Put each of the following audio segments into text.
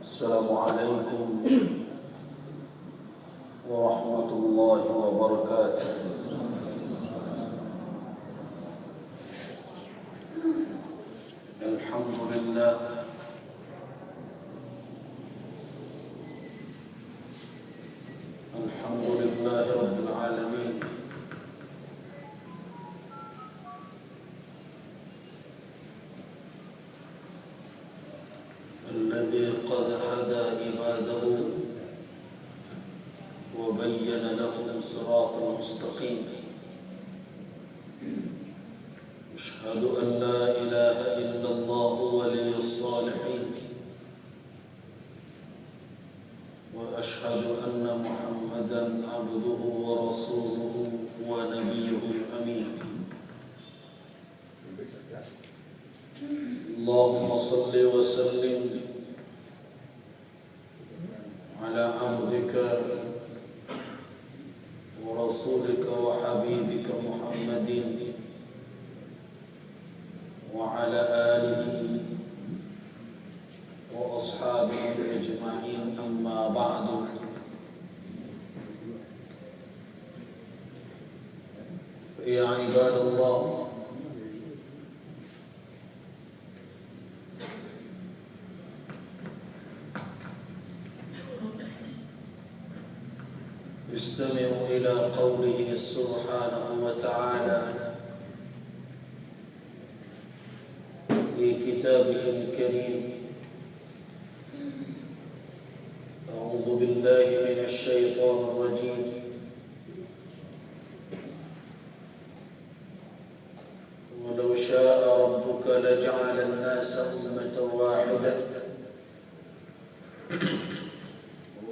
Assalamualaikum warahmatullahi wabarakatuh. Alhamdulillah, alhamdulillahi rabbil alamin. الذي قد هدى عباده وبين لهم الصراط المستقيم. أشهد أن لا إله إلا الله ولي الصالحين، وأشهد أن محمدا عبده ورسوله ونبيه الأمين. اللهم صل وسلم على عبدك ورسولك وحبيبك محمد وعلى آله وأصحابه أجمعين، أما بعد. يا عباد الله، استمعوا إلى قوله سبحانه وتعالى في كتابه الكريم: أعوذ بالله من الشيطان الرجيم، ولو شاء ربك لجعل الناس أمة واحدة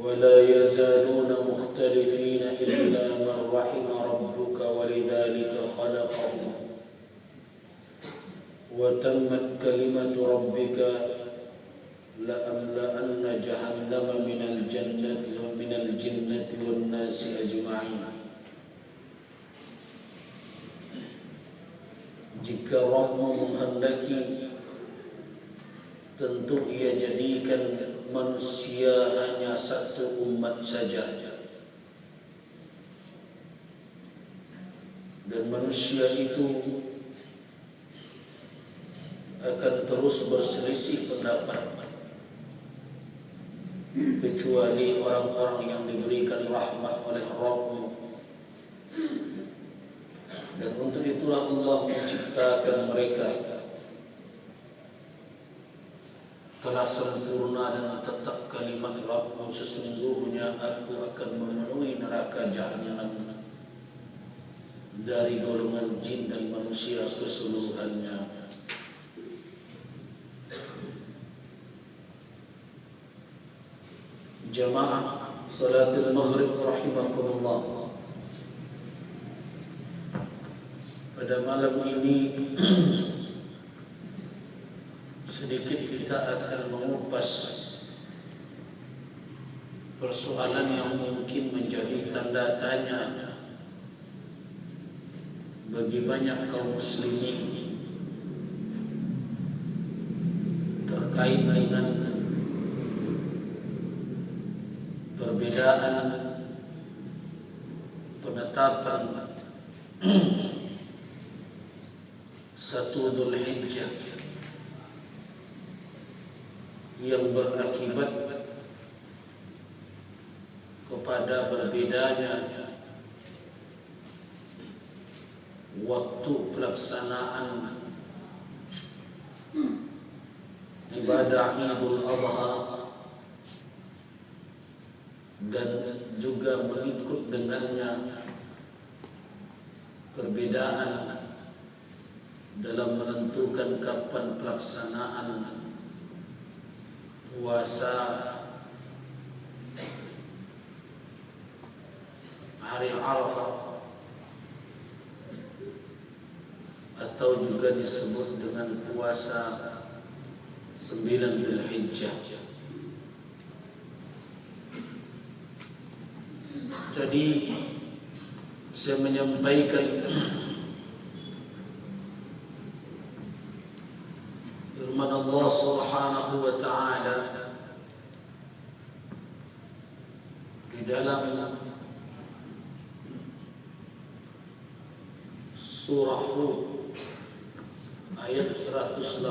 ولا يزالون مختلفين إلا من رحم ربك ولذلك خلقهم وتمت كلمة ربك لأملأن جهنم من الجنة والناس أجمعين. Jika Rabb menghendaki, tentu Ia jadikan manusia hanya satu umat saja, dan manusia itu akan terus berselisih pendapat, kecuali orang-orang yang diberikan rahmat oleh Rabb. Dan untuk itulah Allah menciptakan mereka. Telah sempurna dan tetap kalimat Rabb, sesungguhnya aku akan memenuhi neraka Jahannam dari golongan jin dan manusia keseluruhannya. Jamaah salatul maghrib rahimakumullah. Pada malam ini sedikit kita akan mengupas persoalan yang mungkin menjadi tanda tanya bagi banyak kaum muslimin terkait dengan perbedaan penetapan 1 Dzulhijjah yang berakibat kepada berbedanya waktu pelaksanaan ibadah Idul Adha, dan juga mengikut dengannya perbedaan dalam menentukan kapan pelaksanaan puasa hari Arafah, atau juga disebut dengan puasa 9 Dzulhijjah. Jadi saya menyampaikan firman Allah Subhanahu wa ta'ala di dalam surah Hud ayat 118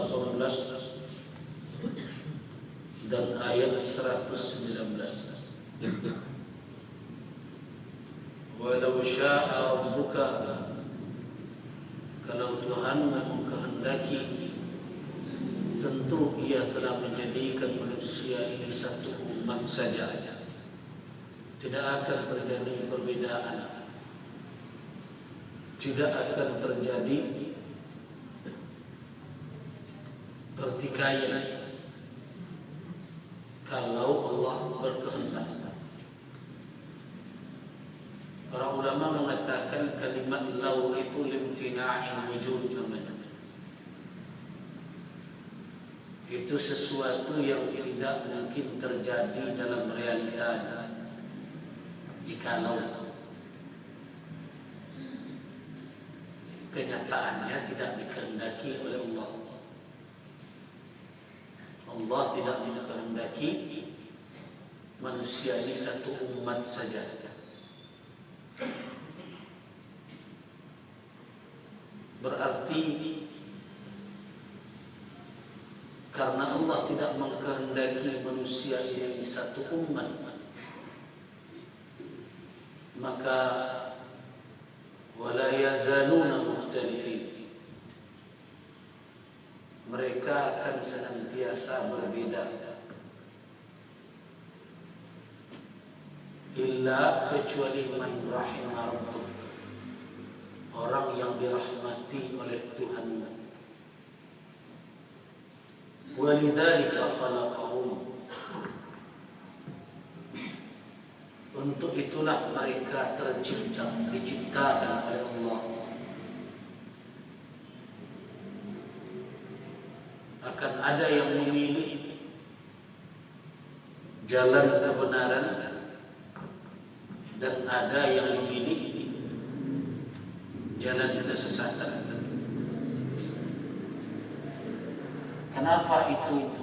dan ayat 119. Walau syaa rabbuka, kalau Tuhan mengkehendaki, tentu Ia telah menjadikan manusia ini satu umat saja. Tidak akan terjadi perbedaan, tidak akan terjadi pertikaian kalau Allah berkehendak. Para ulama mengatakan kalimat lau itu limtina'in wujud namanya. Itu sesuatu yang tidak mungkin terjadi dalam realitanya jikalau kenyataannya tidak dikehendaki oleh Allah. Allah tidak mengkehendaki manusia ini satu umat saja. Berarti karena Allah tidak mengkehendaki manusia ini satu umat, maka wala yazaluna mukhtalifin, mereka akan senantiasa berbeda, illa kecuali man rahimah rabbuk, orang yang dirahmati oleh Tuhan. Walidzalika khalaqahum, untuk itulah mereka tercipta, diciptakan oleh Allah. Akan ada yang memilih jalan kebenaran dan ada yang memilih jalan kesesatan. Kenapa itu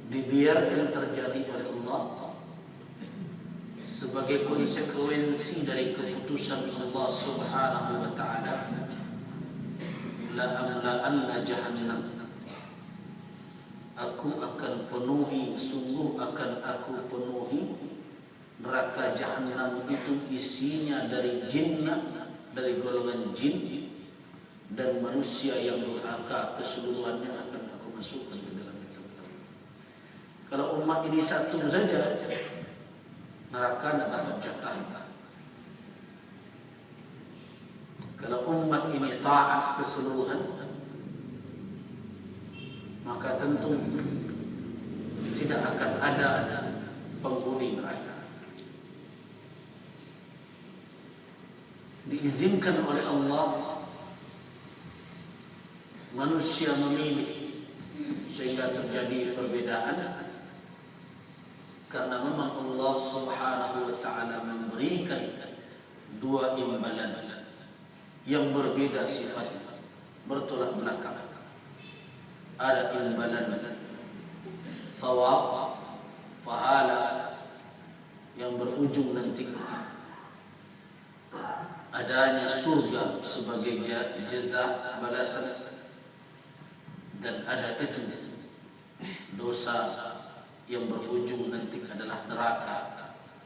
dibiarkan terjadi oleh Allah? Sebagai konsekuensi dari keputusan Allah Subhanahu wa ta'ala, la amla'anna jahannam, aku akan penuhi, sungguh akan aku penuhi neraka jahannam itu isinya dari jinnah, dari golongan jin dan manusia yang durhaka, keseluruhannya akan aku masukkan ke dalam itu. Kalau umat ini satu saja, neraka tidak dapat jatah. Kalau umat ini taat keseluruhan, maka tentu tidak akan ada penghuni neraka. Diizinkan oleh Allah manusia memilih sehingga terjadi perbedaan, karena memang Allah Subhanahu wa ta'ala memberikan dua imbalan yang berbeda sifatnya, bertolak belakang. Ada imbalan thawab, pahala yang berujung nanti adanya surga sebagai jaza, balasan, dan ada itsm, dosa yang berujung nanti adalah neraka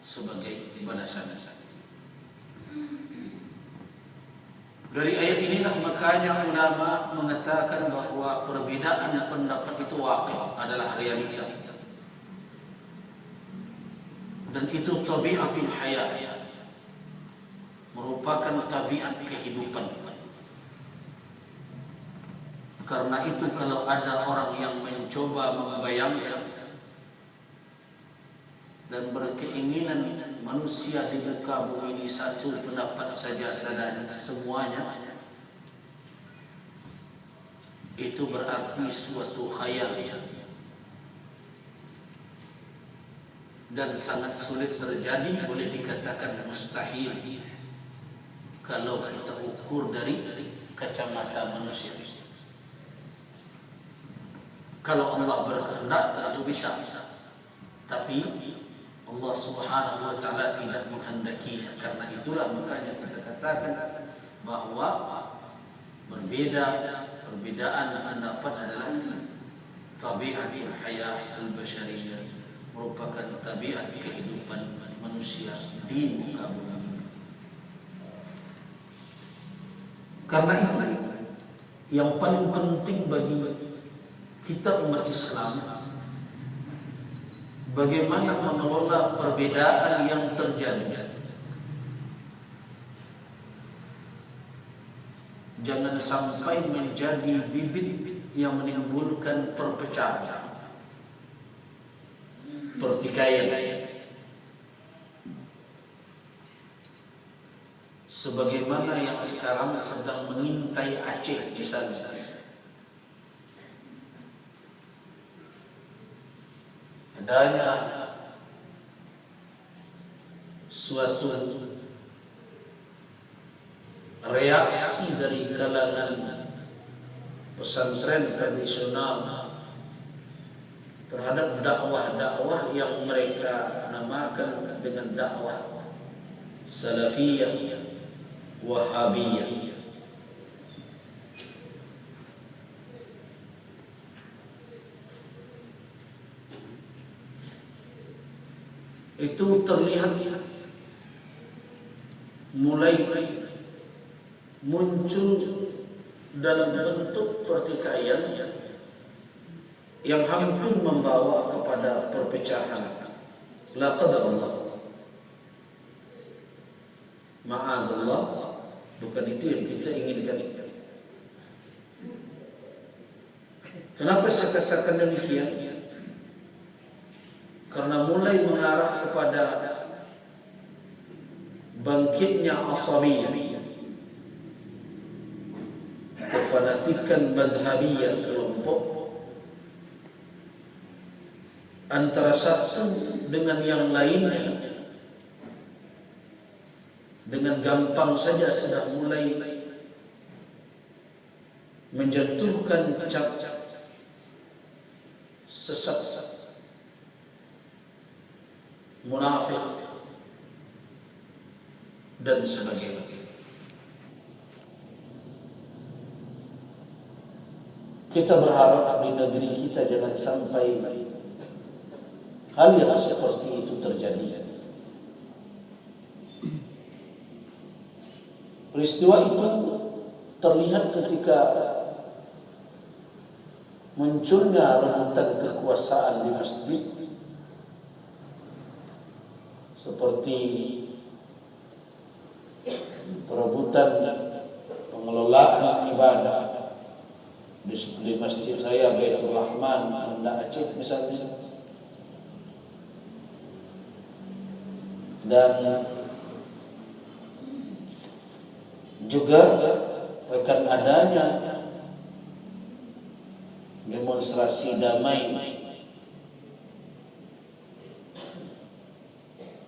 sebagai balasan. Dari ayat inilah makanya ulama mengatakan bahwa perbedaan pendapat itu waqi', adalah realita, dan itu tabiatul hayat, merupakan tabiat kehidupan. Karena itu kalau ada orang yang mencoba membayangkan dan berkeinginan manusia di muka bumi ini satu pendapat saja semuanya, itu berarti suatu khayal dan sangat sulit terjadi, boleh dikatakan mustahil kalau kita ukur dari kacamata manusia. Kalau Allah berkehendak tentu bisa, tapi Allah Subhanahu wa taala tidak menghendakinya. Karena itulah makanya kita katakan bahwa perbedaan pendapat adalah tabiatul hayat al-bashariyah, merupakan tabiat kehidupan manusia di muka bumi. Karena itu yang paling penting bagi kita umat Islam, bagaimana mengelola perbedaan yang terjadi. Jangan sampai menjadi bibit yang menimbulkan perpecahan, pertikaian. Sebagaimana yang sekarang sedang mengintai Aceh misalnya. Adanya suatu reaksi dari kalangan pesantren tradisional terhadap dakwah-dakwah yang mereka namakan dengan dakwah salafiyah, wahabiyah. Itu terlihat mulai muncul dalam bentuk pertikaian yang hampir membawa kepada perpecahan. La qadarullah, ma'adallah, bukan itu yang kita inginkan. Kenapa saya katakan demikian? Karena mulai mengarah kepada bangkitnya asabiyah, kefanatikan madhabiyah kelompok antara satu dengan yang lainnya. Dengan gampang saja sudah mulai menjatuhkan cap sesat, munafik dan sebagainya. Kita berharap di negeri kita jangan sampai hal yang seperti itu terjadi. Peristiwa itu terlihat ketika munculnya rebutan kekuasaan di masjid, seperti perebutan pengelolaan ibadah di masjid saya Baitur Rahman Banda Aceh misalnya, dan juga akan adanya demonstrasi damai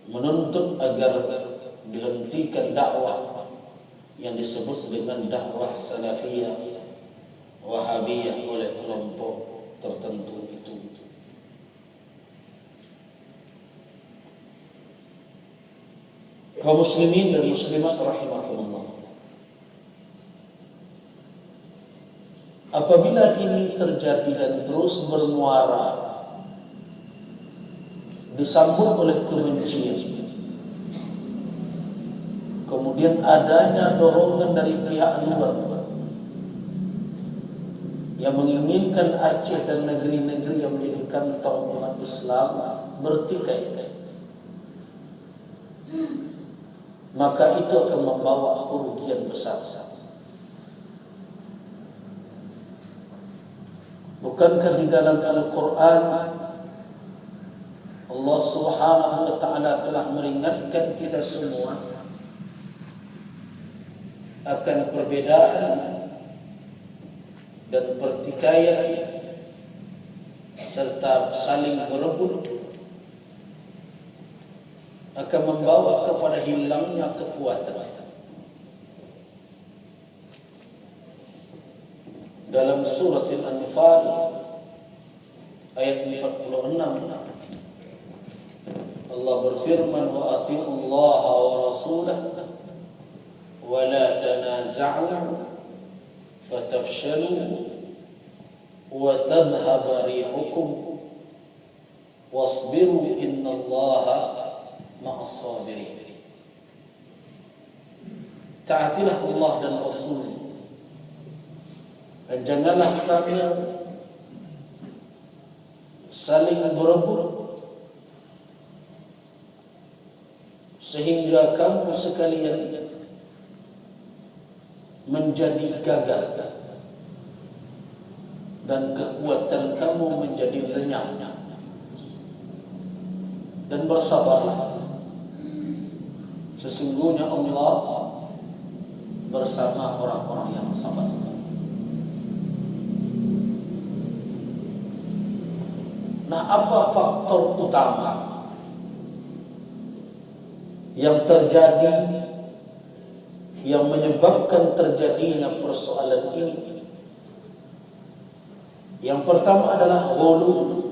menuntut agar dihentikan dakwah yang disebut dengan dakwah salafiyah wahabiyah oleh kelompok tertentu itu. Kaum muslimin dan muslimat rahimakumullah, apabila ini terjadi dan terus bermuara, disambut oleh kebencian, kemudian adanya dorongan dari pihak luar yang menginginkan Aceh dan negeri-negeri yang menjadi kantong umat Islam bertikai, maka itu akan membawa kerugian besar. Bukankah di dalam Al-Quran Allah Subhanahu wa ta'ala telah meringatkan kita semua akan perbedaan dan pertikaian serta saling berebut akan membawa kepada hilangnya kekuatan. Dalam surat Al-Anfal ayat 46, Allah berfirman, wa atiullaha wa rasulah wa la tanaza'u fatafshalu wa tadhhaba rihukum wasbiru innallaha ma'as sabirin. Taatilah Allah dan Rasul, dan janganlah kamu saling berebut sehingga kamu sekalian menjadi gagal dan kekuatan kamu menjadi lenyap. Dan bersabarlah, sesungguhnya Allah bersama orang-orang yang sabar. Nah, apa faktor utama yang terjadi, yang menyebabkan terjadinya persoalan ini? Yang pertama adalah ghulu,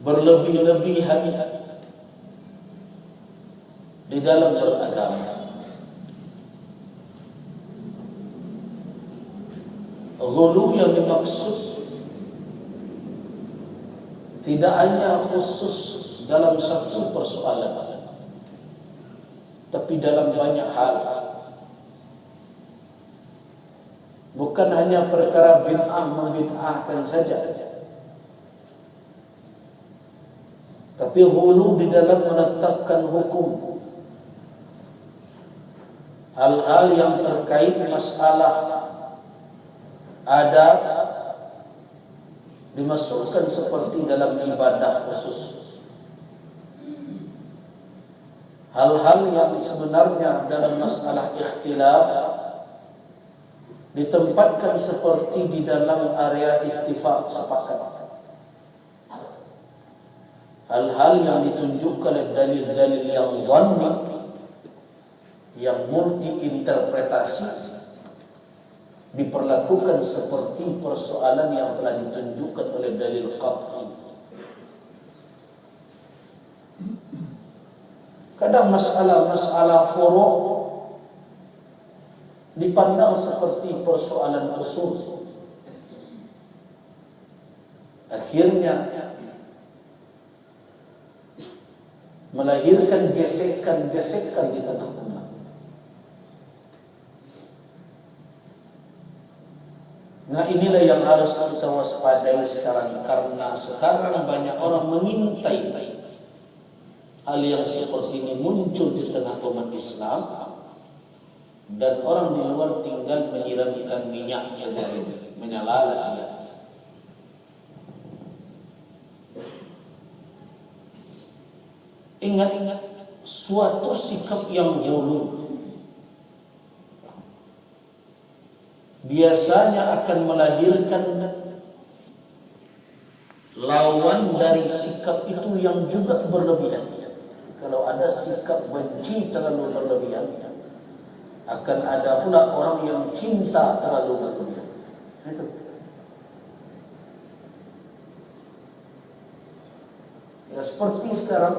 berlebih-lebihan di dalam beragama. Ghulu yang dimaksud tidak hanya khusus dalam satu persoalan, tapi dalam banyak hal. Bukan hanya perkara bid'ah membid'ahkan saja, tapi ghulu di dalam menetapkan hukum, hal-hal yang terkait masalah adab dimasukkan seperti dalam ibadah khusus. Hal-hal yang sebenarnya dalam masalah ikhtilaf ditempatkan seperti di dalam area ittifaq, sepakat. Hal-hal yang ditunjukkan oleh dalil-dalil yang zanni, yang multi interpretasi, diperlakukan seperti persoalan yang telah ditunjukkan oleh dalil qat'i. Kadang masalah-masalah furu' dipandang seperti persoalan usul. Akhirnya melahirkan gesekan-gesekan di tengah-tengah. Nah, inilah yang harus kita waspadai sekarang, karena sekarang banyak orang mengintai hal yang seperti ini muncul di tengah umat Islam, dan orang di luar tinggal menyiramkan minyak saja, menyala dia. Ingat, suatu sikap yang ghulu biasanya akan melahirkan lawan dari sikap itu yang juga berlebihan. Kalau ada sikap benci terlalu berlebihan, akan ada pula orang yang cinta terlalu berlebihan. Itu. Ya, seperti sekarang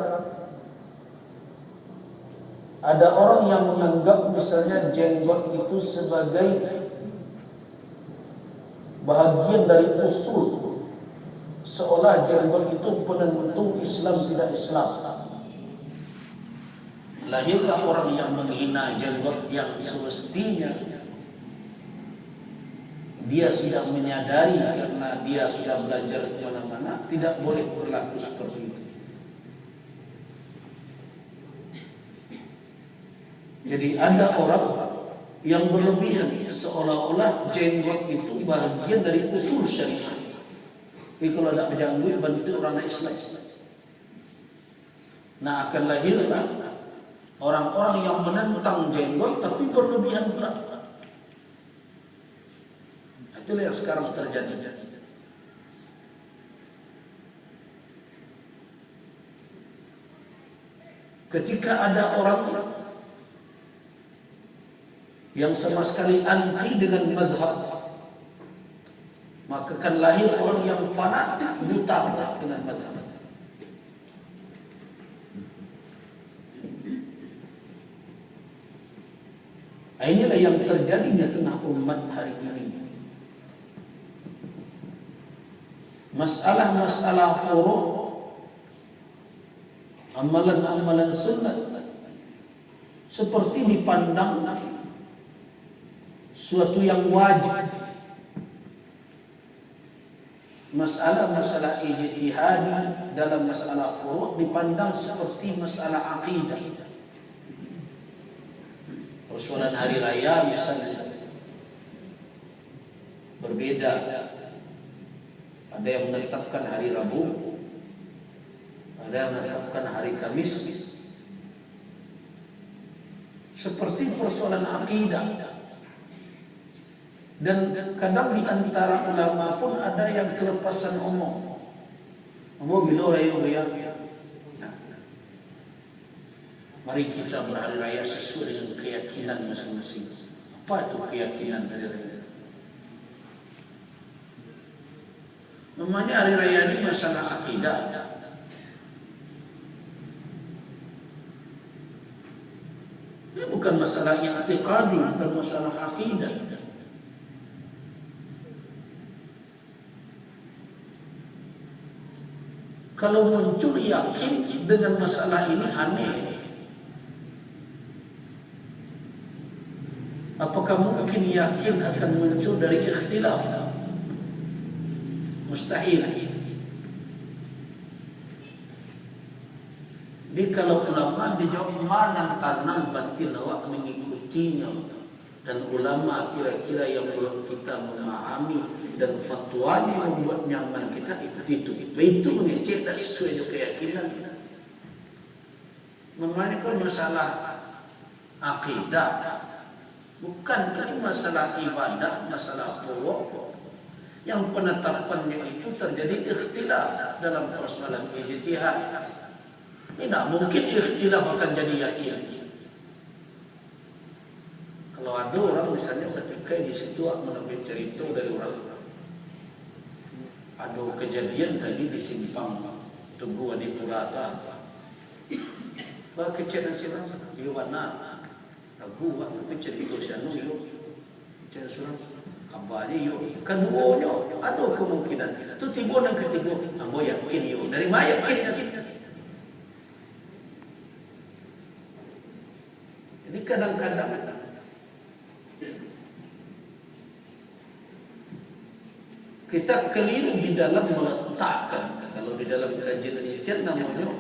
ada orang yang menganggap misalnya jenggot itu sebagai bahagian dari usul, seolah jenggot itu penentu Islam tidak Islam. Lahirlah orang yang menghina jenggot yang semestinya dia sudah menyadari, karena dia sudah belajar kemana-mana, tidak boleh berlaku seperti itu. Jadi ada orang yang berlebihan, seolah-olah jenggot itu bahagian dari usul syariah. Jadi kalau tidak berjanggut, bantu orang Islam. Nah, akan lahirlah orang-orang yang menentang jenggot tapi berlebihan pula. Itulah yang sekarang terjadi. Ketika ada orang yang sama sekali anti dengan madhab, maka akan lahir orang yang fanatik buta dengan madhab. Inilah yang terjadi di tengah umat hari ini. Masalah-masalah furu', amalan-amalan sunnah seperti dipandang suatu yang wajib. Masalah-masalah ijtihadi dalam masalah furu' dipandang seperti masalah akidah. Persoalan hari raya misalnya berbeda. Ada yang menetapkan hari Rabu, ada yang menetapkan hari Kamis. Seperti persoalan akidah. Dan kadang di antara ulama pun ada yang kelepasan omong. Omong bila raya ya. Mari kita berhari raya sesuai dengan keyakinan masing-masing. Apa itu keyakinan hari raya? Namanya hari raya ini masalah akidah. Ini bukan masalah i'tiqadi, bukan masalah akidah. Kalau muncul yakin dengan masalah ini aneh. Apakah mungkin yakin akan muncul dari ikhtilaf? Mustahil. Jadi kalau ulama dijawab mana tanam batin awak mengikutinya, dan ulama kira-kira yang belum kita memahami dan fatwanya membuat nyaman kita ikuti itu mengecek dan sesuai dengan keyakinan. Memang masalah akidah, bukan ini masalah ibadah, masalah furu'. Yang penetapannya itu terjadi ikhtilaf dalam persoalan ijtihad. Tidak mungkin ikhtilaf akan jadi yakin. Kalau ada orang misalnya ketika di situ mengambil cerita dari orang, ada kejadian tadi di simpang Tugu Adipurata. Bah kecil dan siapa? Dia warna ragu tapi cerita siapa itu? Jangan surang. Kabarnya yuk, keduanya ada kemungkinan. Itu tiba dan ketiga, ambo yakin yuk. Dari mana yakin? Jadi kadang-kadang kita keliru di dalam meletakkan. Kalau di dalam kajian ijtihad namanya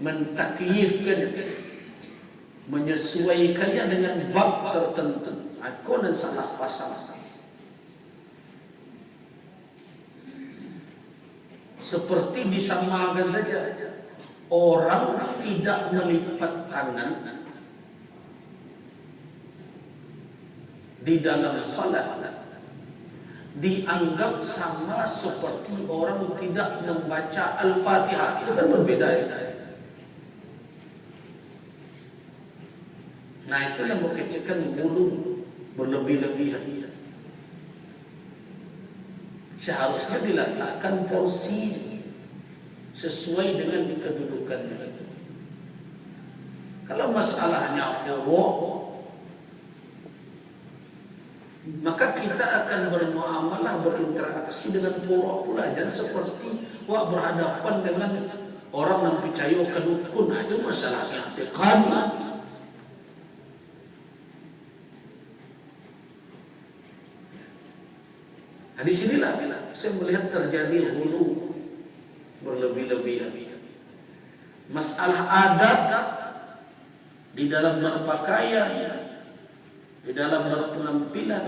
mentakyifkan, menyesuaikannya dengan bab tertentu. Aku dan salah pasang. Seperti disamakan saja, orang tidak melipat tangan di dalam salat dianggap sama seperti orang tidak membaca Al-Fatihah. Itu kan berbeda ya. Nah itu yang mengecekkan wudhu berlebih-lebihan. Seharusnya diletakkan porsi sesuai dengan kedudukannya itu. Kalau masalahnya furu', maka kita akan bermuamalah, berinteraksi dengan furu' pula. Jangan seperti berhadapan dengan orang yang percaya ke dukun. Nah, itu masalahnya i'tiqadi. Nah, di sinilah saya melihat terjadi hulu berlebih-lebihan. Masalah adat di dalam berpakaian, di dalam berpenampilan,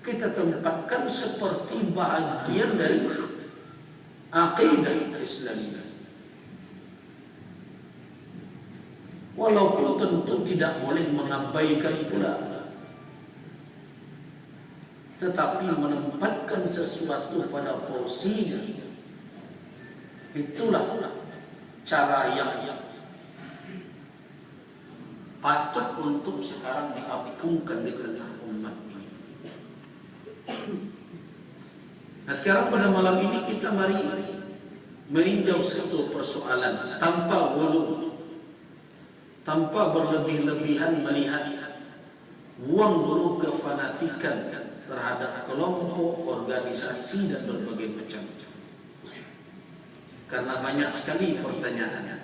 kita tempatkan seperti bahagian dari akidah Islamiyah. Walaupun tentu tidak boleh mengabaikan pula, tetapi menempatkan sesuatu pada porsinya, itulah cara yang patut untuk sekarang diapungkan di tengah umat ini. Nah sekarang pada malam ini kita mari meninjau satu persoalan tanpa hulu, tanpa berlebih-lebihan melihat buang dulu kefanatikan terhadap kelompok, organisasi dan berbagai macam. Karena banyak sekali pertanyaan.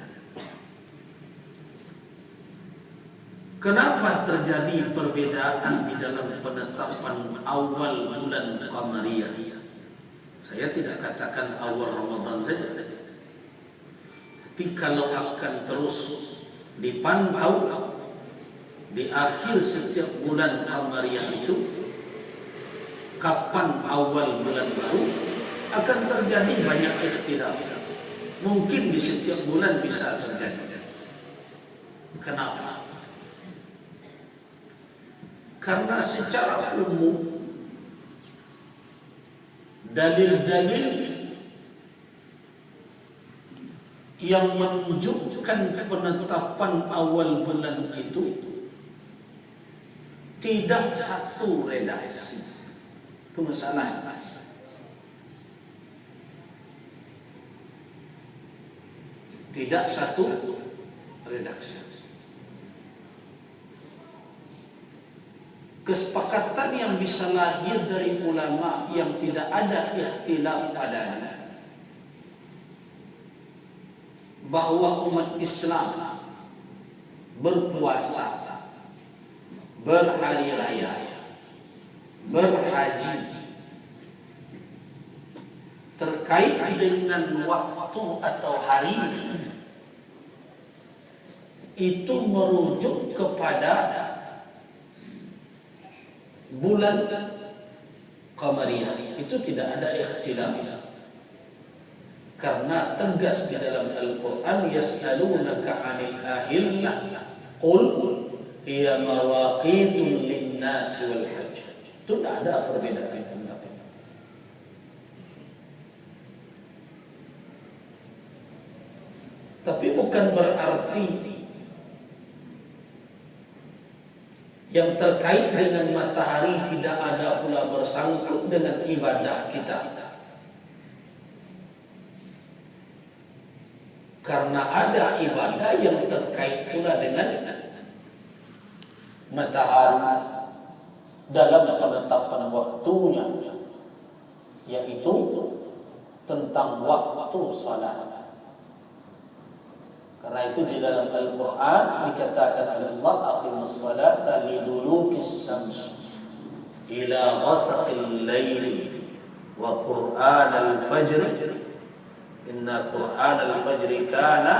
Kenapa terjadi perbedaan di dalam penetapan awal bulan Qamariyah? Saya tidak katakan awal Ramadan saja. Tapi kalau akan terus dipantau di akhir setiap bulan Qamariyah itu, kapan awal bulan baru, akan terjadi banyak ikhtilaf. Mungkin di setiap bulan bisa terjadi. Kenapa? Karena secara umum dalil-dalil yang menunjukkan penetapan awal bulan itu tidak satu redaksi. Itu masalah. Tidak satu redaksi. Kesepakatan yang bisa lahir dari ulama yang tidak ada ikhtilaf padanya, bahwa umat Islam berpuasa, berhari raya, berhaji terkait dengan waktu atau hari itu merujuk kepada bulan Qamariyah. Itu tidak ada ikhtilaf. Karena tegas di dalam Al-Quran, yas'alunaka 'anil ahillah qul hiya mawaqitun lin-nas wal hajj. Itu tidak ada perbedaan pendapat. Tapi bukan berarti yang terkait dengan matahari tidak ada pula bersangkut dengan ibadah kita. Karena ada ibadah yang terkait pula dengan matahari dalam penetapan waktunya, yaitu tentang waktu salat. Karena itu di dalam Al-Quran dikatakan oleh Allah, aqimus salata lidulukis syams ila ghasaqil laili wa qur'an al-fajr inna qur'an al-fajr kana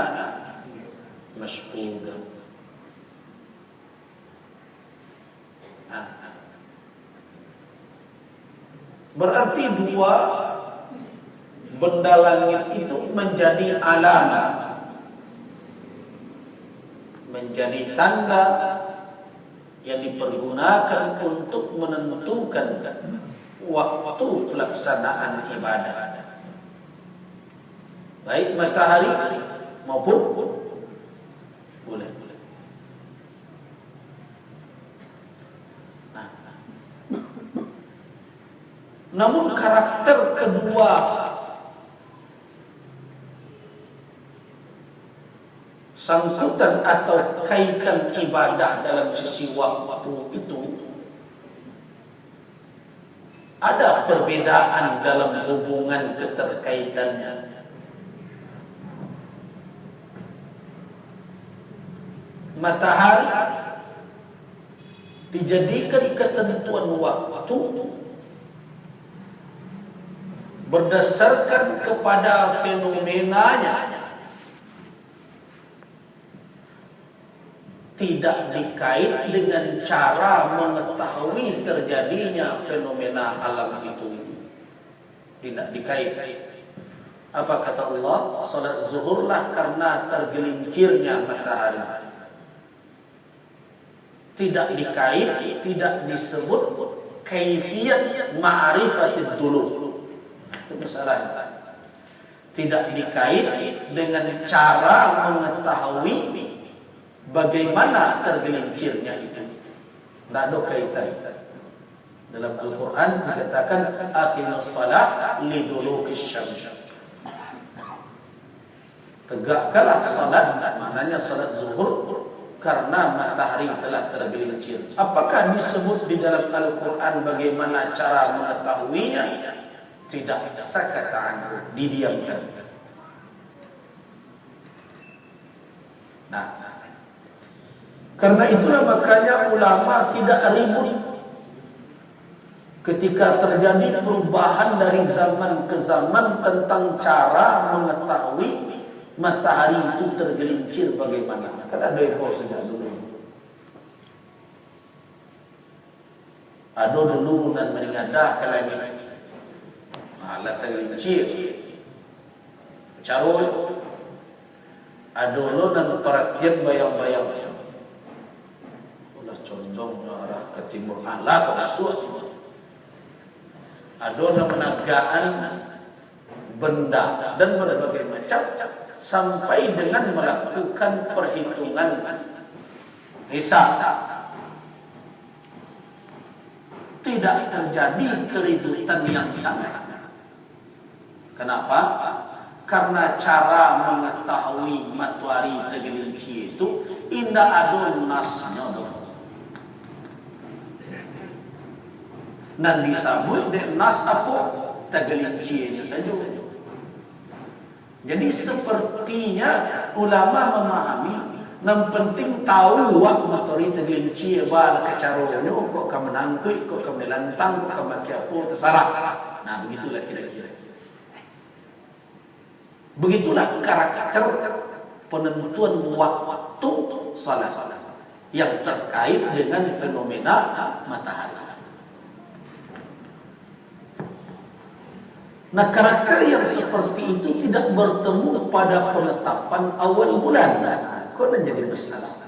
mashhuda. Berarti dua benda langit itu menjadi alamat, menjadi tanda yang dipergunakan untuk menentukan waktu pelaksanaan ibadah, baik matahari maupun bulan. Namun karakter kedua sangkutan atau kaitan ibadah dalam sisi waktu itu ada perbedaan dalam hubungan keterkaitannya. Matahari dijadikan ketentuan waktu berdasarkan kepada fenomenanya, tidak dikait dengan cara mengetahui terjadinya fenomena alam itu. Tidak dikait. Apa kata Allah? Salat zuhurlah karena tergelincirnya matahari. Tidak dikait, tidak disebut kaifiyat ma'rifatid dulu. Itu masalahnya. Tidak dikait dengan cara mengetahui bagaimana tergelincirnya itu. Tidak ada kaitan. Dalam Al-Quran dikatakan aqimus salat lidulukis syams. Tegakkanlah salat, maknanya salat zuhur karena matahari telah tergelincir. Apakah disebut di dalam Al-Quran bagaimana cara mengetahuinya? Tidak, sakata anhu, didiamkan. Nah, karena itulah makanya ulama tidak ribut ketika terjadi perubahan dari zaman ke zaman tentang cara mengetahui matahari itu tergelincir bagaimana. Kan ada yang sejak dulu. Ada dulu dan meninggadah kalau ini malah tergelincir. Carul. Ada dulu dan perhatian bayang-bayang. Ulah condongnya arah ke timur. Allah ke masuk. Ada penagaan benda dan berbagai macam sampai dengan melakukan perhitungan hisab. Tidak terjadi keributan yang sangat. Kenapa? Karena cara mengetahui matahari tergelincir itu indah ada nasnya dong. Dan disebut dengan nas apa? Tergelincirnya saja. Jadi sepertinya ulama memahami yang penting tahu wak matahari tergelincir bala kecaranya kok kamu nangkui, kok kamu lantang, kok kamu apa terserah. Nah begitulah kira-kira. Begitulah karakter penentuan waktu salat yang terkait dengan fenomena matahari. Nah, karakter yang seperti itu tidak bertemu pada penetapan awal bulan. Nah, kok jadi masalah.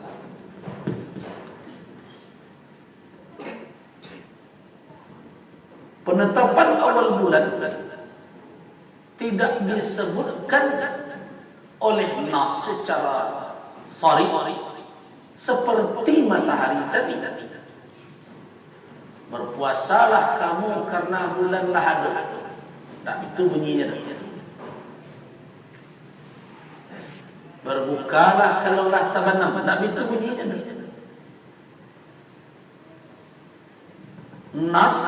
Penetapan awal bulan tidak disebutkan oleh nas secara sharih seperti matahari tadi. Berpuasalah kamu karena bulan Lahad. Nah, itu bunyinya. Berbukalah kalaulah tabanam. Nah, itu bunyinya. Nas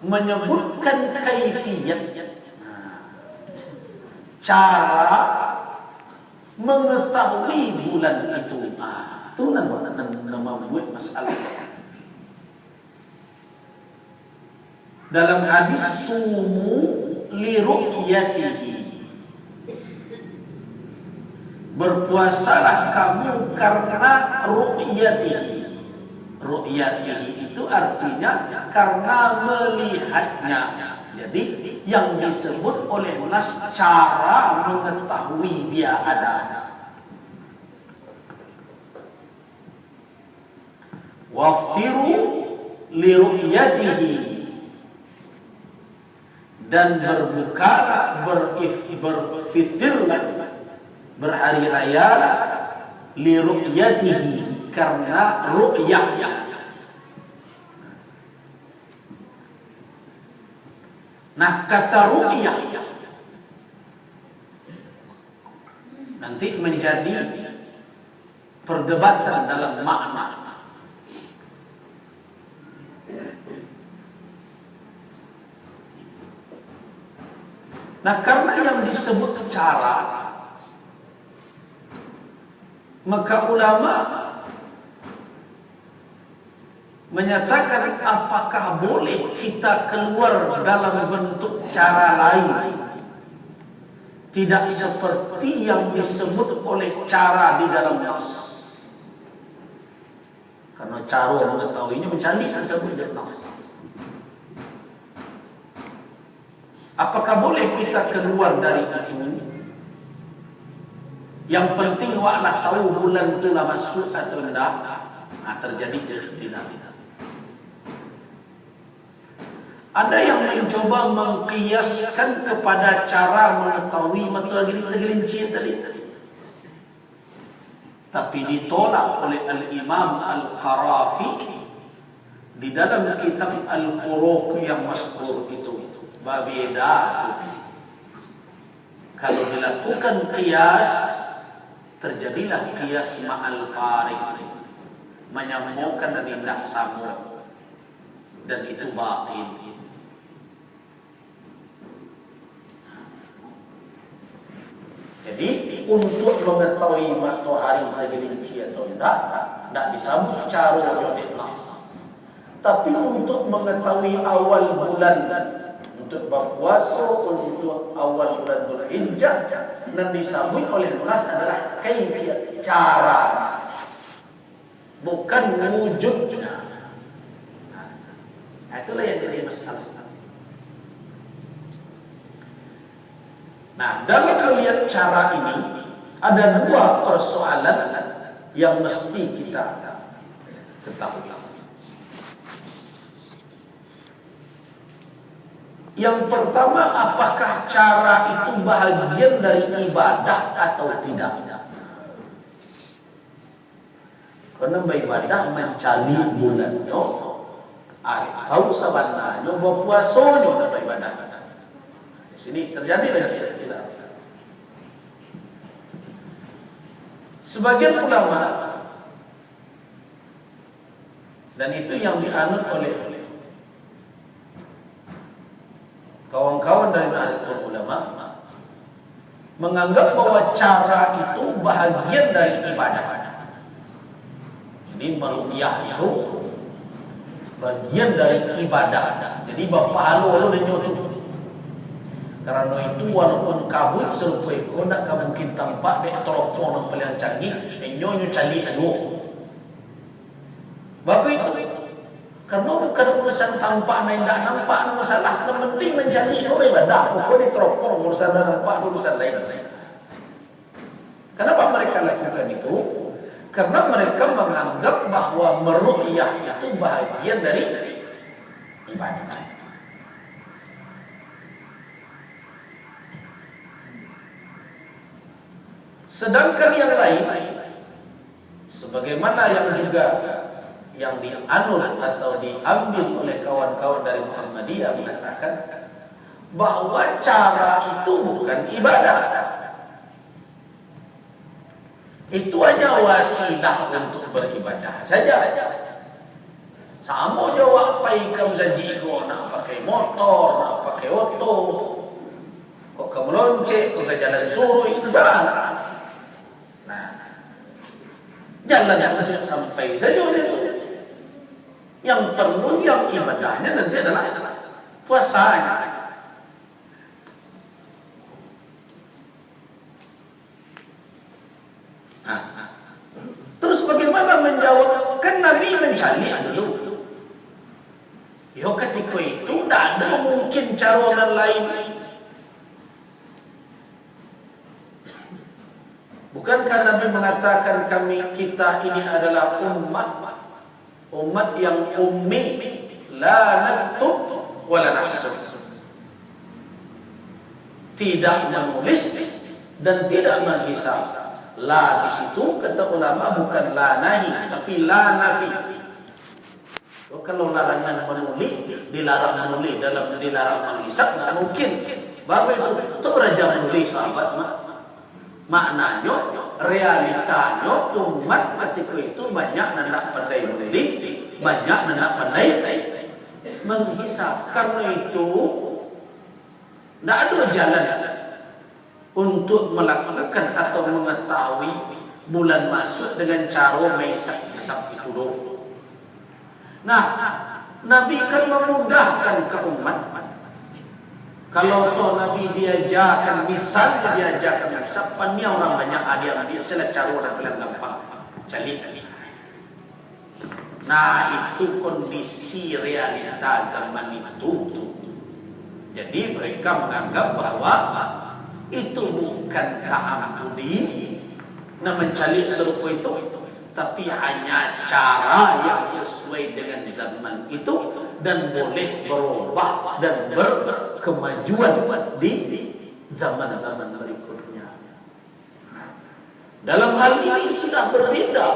menyebutkan kaifiyat, cara mengetahui bulan itu. Itu nama buat masalah. Dalam hadis sumu li ru'yatihi, berpuasalah kamu karena ru'yatihi. Ru'yatihi itu artinya karena melihatnya. Jadi yang disebut oleh nas cara mengetahui dia ada. Waftiru li ru'yatihi, dan berbukalah, berfitirlah, berhari rayalah li ru'yatihi, karena ru'yah. Nah, kata ru'yah nanti menjadi perdebatan dalam makna. Nah, karena yang disebut cara, maka ulama menyatakan apakah boleh kita keluar dalam bentuk cara lain, tidak seperti yang disebut oleh cara di dalam nas. Karena cara mengetahuinya mencari disebut dalam nas. Apakah boleh kita keluar dari itu? Yang penting waklah tahu bulan itu lah masuk atau tidak. Nah, terjadi ikhtilaf. Ada yang mencoba mengkiaskan kepada cara mengetahui matahari tergelincir tadi, tapi ditolak oleh Al-Imam Al-Qarafi di dalam kitab Al-Furuq yang masyhur itu. Berbeda. Kalau dilakukan qiyas terjadilah qiyas ma'al farid, menyambungkan dan tidak sama, dan itu batil. Jadi untuk mengetahui matahari tergelincir atau tidak disambung cara nas. Tapi untuk mengetahui awal bulan, untuk berpuasa untuk awal bulan Dzulhijjah, dan disambung oleh nas adalah kaifiyat, cara, bukan wujudnya. Nah, itulah yang jadi masalah. Nah, dalam melihat cara ini ada dua persoalan yang mesti kita ketahui. Yang pertama, apakah cara itu bahagian dari ibadah atau tidak? Karena beribadah mencari bulannya atau sebenarnya berpuasanya dan beribadah. Di sini terjadi lagi tidak. Sebagian ulama, dan itu yang dianut oleh kawan-kawan dari Nahdlatul Ulama, menganggap bahwa cara itu bahagian dari ibadah. Jadi meruqyah itu bagian dari ibadah. Jadi berpahala dan nyotu. Karena itu walaupun kabut serupai kau nak mungkin tampak dek teropong yang paling canggih, nyonya cali adu. Bapak itu karena bukan urusan tampak dan tidak nampak na masalah. Yang penting mencari kau ibadah. Kau di teropong urusan nampak urusan lain. Kenapa mereka lakukan itu? Karena mereka menganggap bahwa meruqyah itu bahagian dari ibadah. Sedangkan yang lain, sebagaimana yang juga yang dianut atau diambil oleh kawan-kawan dari Muhammadiyah, mengatakan bahwa cara itu bukan ibadah. Itu hanya wasilah untuk beribadah saja. Sama jawab pai kamu saji ko nak pakai motor, nak pakai auto, kok kamu lonceng, kok jalan suruh itu salah. Nah, jalan untuk sampai saja itu. Yang perlu yang ibadahnya nanti adalah puasanya. Nah, terus bagaimana menjawab? Kan Nabi mencari dulu. Yo ketika itu tidak ada mungkin cara lain. Bukankah Nabi mengatakan kita ini adalah umat yang ummi, la naktub wa la nahsub, tidak menulis dan tidak menghisab. La di situ kata ulama bukan la nahi tapi la nafi. Kalau larangan menulis, dilarang menulis, dalam dilarang menghisab, tak mungkin. Bagaimana itu raja menulis sahabat maknanya, realitanya umat ketika itu banyak nak pandai menulis, banyak nak pandai menghisab. Karena itu tidak ada jalan untuk melakukan atau mengetahui bulan masuk dengan cara menghisab itu dulu. Nah, Nabi kan memudahkan ke umat. Kalau toh Nabi diajarkan, misalnya diajarkan hisab, pannya orang banyak adik-adik, salah cara orang paling gampang cari. Nah, itu kondisi realita zaman itu. Jadi mereka menganggap bahwa itu bukan ta'abbudi, nah mencari serupa itu, tapi hanya cara yang sesuai dengan zaman itu dan boleh berubah dan berkemajuan di zaman-zaman berikutnya. Dalam hal ini sudah berbeda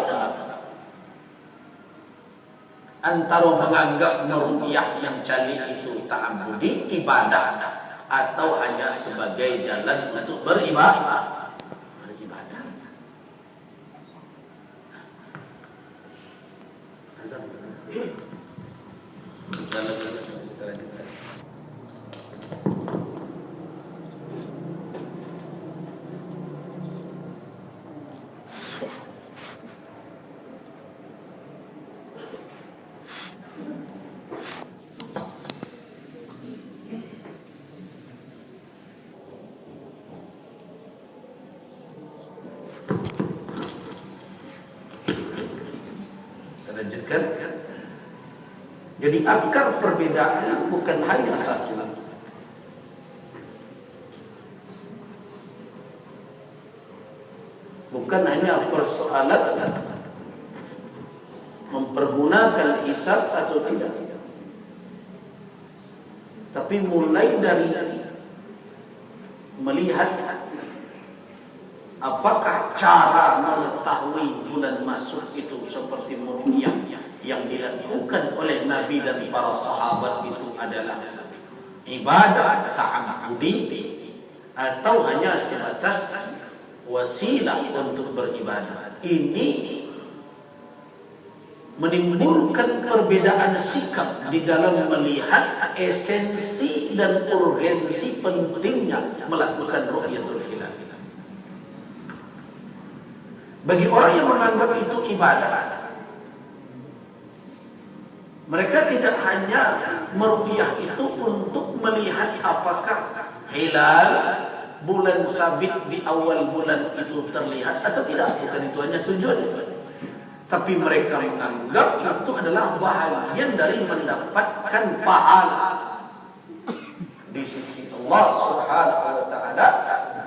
antara menganggap meruqyah yang cari itu ta'abbudi, ibadah, atau hanya sebagai jalan untuk beribadah. lanjutkan. Jadi akar perbedaannya bukan hanya satu. Bukan hanya persoalan mempergunakan hisab atau tidak, tapi mulai dari melihat apakah cara mengetahui bulan masuk itu seperti meruqyah yang dilakukan oleh Nabi dan para sahabat itu adalah ibadah ta'abbudi atau hanya sebatas wasilah untuk beribadah. Ini menimbulkan perbedaan sikap di dalam melihat esensi dan urgensi pentingnya melakukan ru'yatul hilal. Bagi orang yang menganggap itu ibadah, mereka tidak hanya meruqyah itu untuk melihat apakah hilal bulan sabit di awal bulan itu terlihat atau tidak. Bukan itu hanya tujuannya, tapi mereka menganggap itu adalah bahagian dari mendapatkan pahala di sisi Allah Subhanahu wa taala,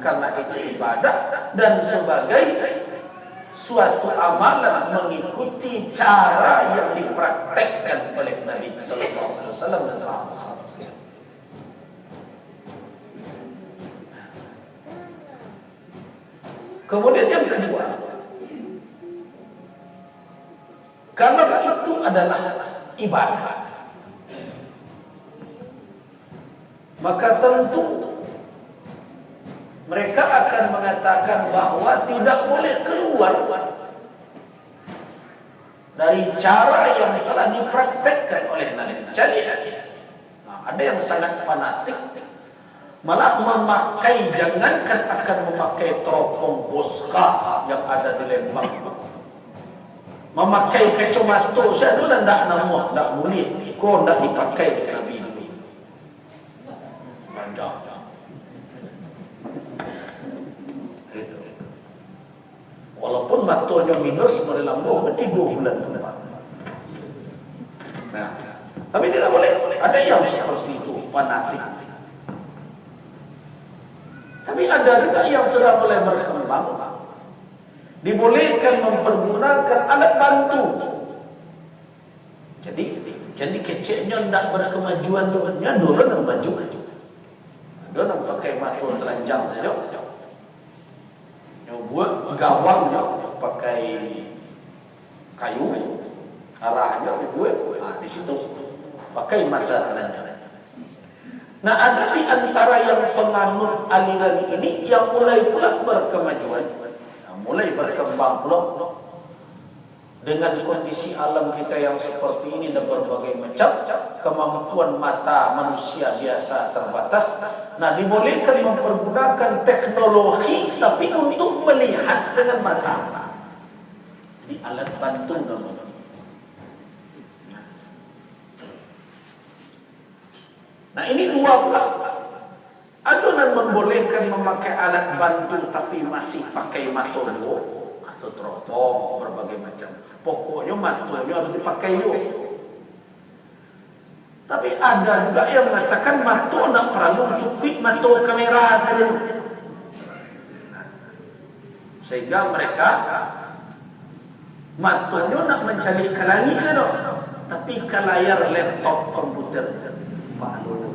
karena itu ibadah dan sebagai suatu amalan mengikuti cara yang dipraktekkan oleh Nabi sallallahu alaihi wasallam dan sahabat. Kemudian yang kedua, kalau itu adalah ibadah, maka tentu mereka akan mengatakan bahwa tidak boleh keluar dari cara yang telah dipraktekkan oleh Nabi. Jadi ada yang sangat fanatik, malah memakai, jangankan akan memakai teropong Bosca yang ada di Lembang, memakai kacamata saya dulu tidak namuh, tidak boleh, kau tidak dipakai di Nabi dulu. Panjang. Gitu. Walaupun matanya minus berlambung 3 bulan depan. Nah, tapi tidak boleh. Ada yang seperti itu, fanatik. Tapi ada juga yang sudah mulai berkembang, dibolehkan mempergunakan alat bantu. Jadi keceknya tidak berkemajuan dunia, dulu dan maju. Dia nak pakai mata telanjang saja. Yang buat gawangnya pakai kayu, arahnya dibuat. Di situ pakai mata telanjang. Nah, ada di antara yang penganut aliran ini yang mulai pula berkemajuan, mulai berkembang pula dengan kondisi alam kita yang seperti ini dan berbagai macam kemampuan mata manusia biasa terbatas. Nah, dibolehkan mempergunakan teknologi tapi untuk melihat dengan mata di alat bantu namanya. Nah, ini dua pula. Adonan membolehkan memakai alat bantu tapi masih pakai matoyo atau teropong berbagai macam. Pokoknya matoyo harus dipakai juga. Tapi ada juga yang mengatakan mato nak perlu cukup mato kamera saja. Sehingga mereka matonya nak mencari ke langit tapi ke layar laptop komputer. Malu.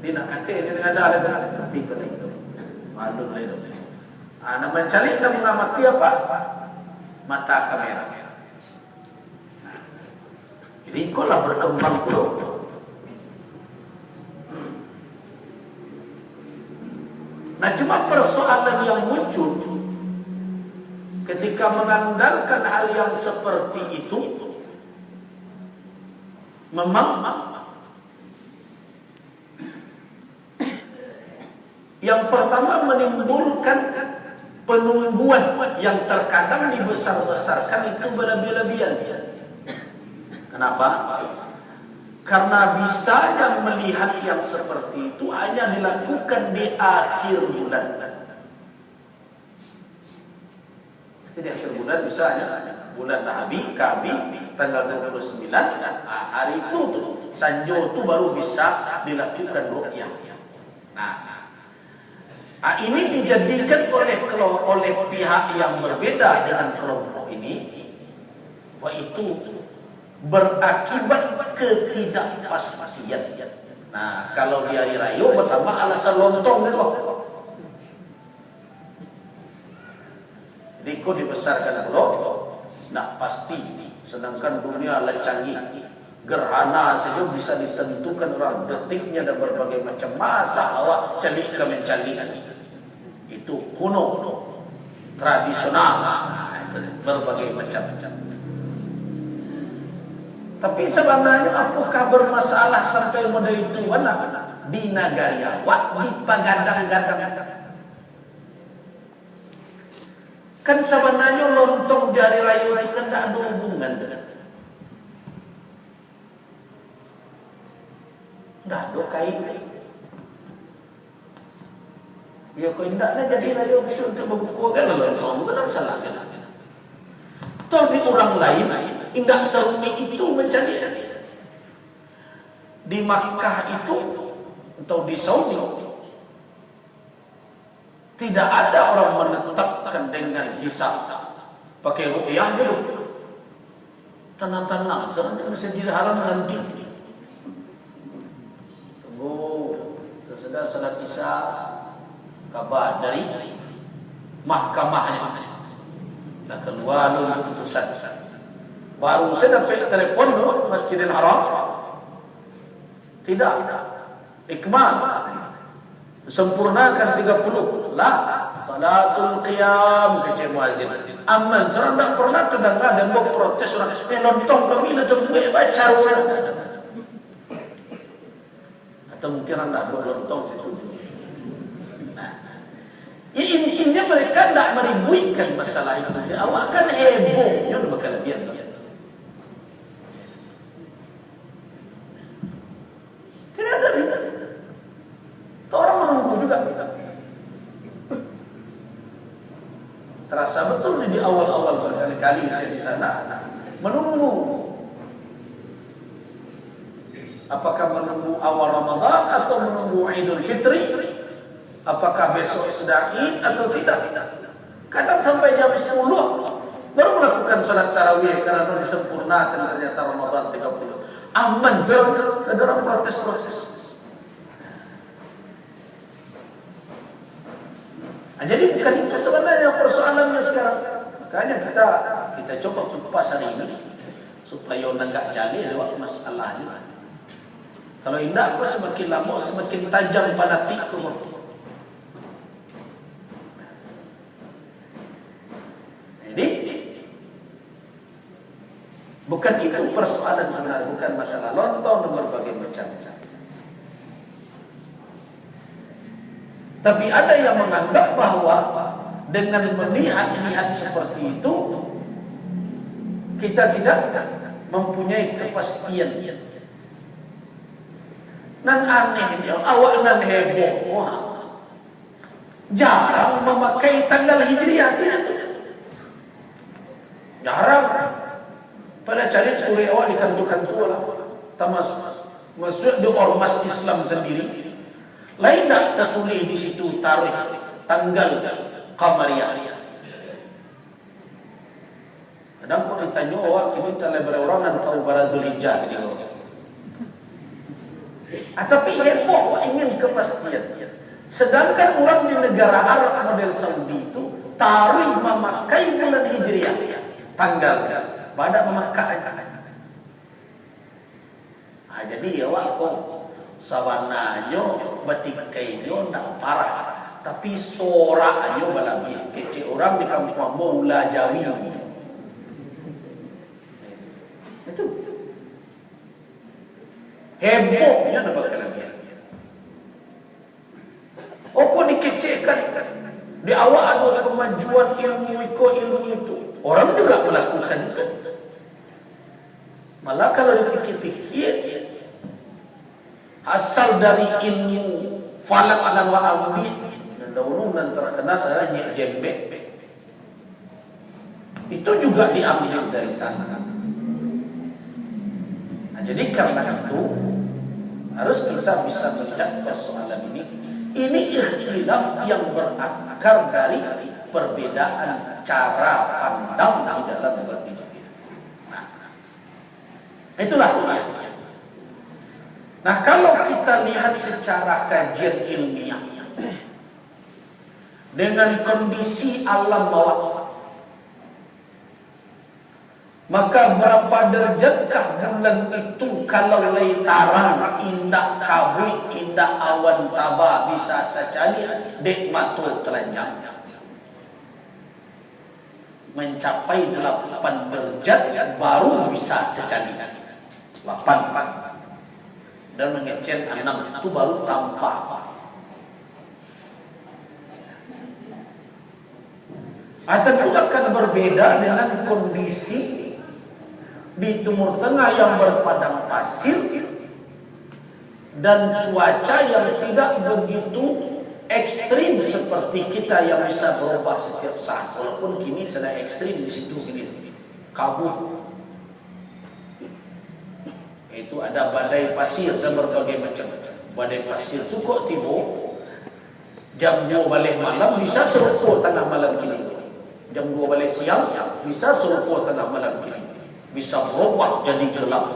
Dia nak kata dia dengan ada tapi kena itu. Malu lah itu. Nak mencari dan mengamati apa? Mata kamera. Jadi kau lah berkembang dulu. Nah, cuma persoalan yang muncul ketika mengandalkan hal yang seperti itu, memang yang pertama menimbulkan penungguan yang terkadang dibesar-besarkan itu berlebih-lebihan. Kenapa? Karena bisanya melihat yang seperti itu hanya dilakukan di akhir bulan. Jadi akhir bulan misalnya bulan Kabi tanggal 29, hari itu tuh Sanjo itu baru bisa dilakukan ruqyah. Nah, ini dijadikan oleh pihak yang berbeda dengan kelompok ini, bahwa itu berakibat ketidakpastian. Nah, kalau di hari raya bertambah alasan lontong kan kok. Jadi kok dibesarkan belum? Nah, pasti. Sedangkan dunia canggih. Gerhana saja bisa ditentukan orang detiknya dan berbagai macam. Masa awak calik ke mencalik? Itu kuno, tradisional, berbagai macam. Tapi sebenarnya apakah bermasalah sampai model itu? Mana? Di Nagaya, di pagadang-gadang. Kan sebenarnya lontong di hari raya itu kan tidak ada hubungan dengan. Tidak ada kait. Ya kau indahnya jadi raya untuk membukukan lontong, bukan salah kan? Toh di orang lain indah serumit itu menjadi. Di Makkah itu atau di Saudi tidak ada orang menetapkan dengan hisab pakai ruqyah dulu. Tenang-tenang, sebenarnya Masjidil Haram nanti. Tunggu sesudah salat Isya kabar dari mahkamahnya. Dah keluar keputusan. Baru saya dapat telepon dulu Masjidil Haram. Tidak. Ikmal. Sempurnakan 30. Lah, salatul qiyam kecil muazzin. Aman, seorang tak pernah terdengar dan buat protes orang. Lontong kami nak gue baca orang. Atau mungkin anda buat lontong situ. Nah, ya intinya mereka tidak meribuikan masalah itu. Awak kan heboh, yang bakal lebih. Tidak ada ribet. Orang menunggu juga. Terasa betul di awal-awal berkali-kali saya di sana menunggu. Apakah menunggu awal Ramadan atau menunggu Idul Fitri? Apakah besok sudah Id atau tidak? Kadang sampai jam 10 baru melakukan salat tarawih karena disempurnakan ternyata Ramadan 30. Aman, ada orang protes-protes. Jadi bukan itu sebenarnya persoalannya sekarang. Makanya kita coba kupas hari ini supaya orang enggak jadi lewat masalahnya. Kalau indah kau semakin lama semakin tajam fanatik kau. Jadi bukan itu persoalan sebenarnya, bukan masalah lontong dan berbagai macam. Tapi ada yang menganggap bahwa dengan melihat seperti itu kita tidak mempunyai kepastian. Nan anehnya awak nan heboh jarang memakai tanggal hijriah itu. Jarang. Pada cari suri awak di kantor-kantor lah. Masuk di ormas Islam sendiri. Lain tak tertulis di situ tarikh tanggal Qamariyah. Kadang kau ditanya awak kini tak lebih orang dan tahu bara Zulhijjah gitu. Tapi heboh awak ingin kepastian. Sedangkan orang di negara Arab model Saudi itu tarikh memakai bulan Hijriah tanggal pada memakai. Jadi awak kau sabananya batikainya tak parah, tapi soraknya lebih kecil. Orang di kampung Maula Jawi itu hebohnya ada kelebihan. Oh kok dikecilkan? Di awal ada kemajuan ilmu itu. Orang juga melakukan itu. Malah kalau dipikir-pikir asal dari ilmu falak dan wa'ambi dan dahulu dan terkenal adalah Nyek Jembe. itu juga diambil dari sana. Nah, jadi karena itu harus kita bisa melihat persoalan ini. Ini ikhtilaf yang berakar dari perbedaan cara pandang di dalam berijtihad. Nah, itulah dia. Nah, kalau kita lihat secara kajian ilmiah dengan kondisi alam bawah, maka berapa derajat bulan itu kalau lay tarang indah kabut indah awan taba bisa tercali dek matu telanjang mencapai 8 derajat baru bisa tercali 8 dan mengecen 6 itu baru tampak. Tentu akan berbeda dengan kondisi di Timur Tengah yang berpadang pasir dan cuaca yang tidak begitu ekstrim seperti kita yang bisa berubah setiap saat. Walaupun kini sedang ekstrim di situ gini, kabut. Itu ada badai pasir dan berbagai macam. Badai pasir itu kok tiba jam 2 balik malam bisa serupa tengah malam kini. Jam 2 balik siang bisa serupa tengah malam kini. Bisa berubah jadi gelap.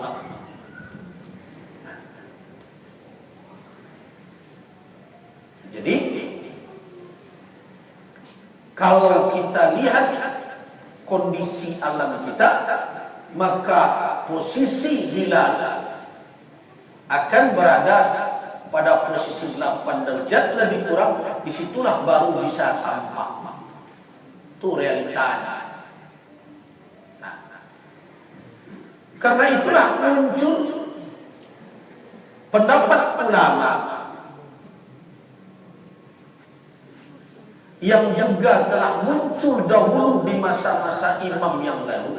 Jadi kalau kita lihat kondisi alam kita, maka posisi hilal akan berada pada posisi 8 derajat lebih kurang. Disitulah baru bisa tampak. Itu realitanya. Nah, karena itulah muncul pendapat ulama yang juga telah muncul dahulu di masa-masa imam yang lalu.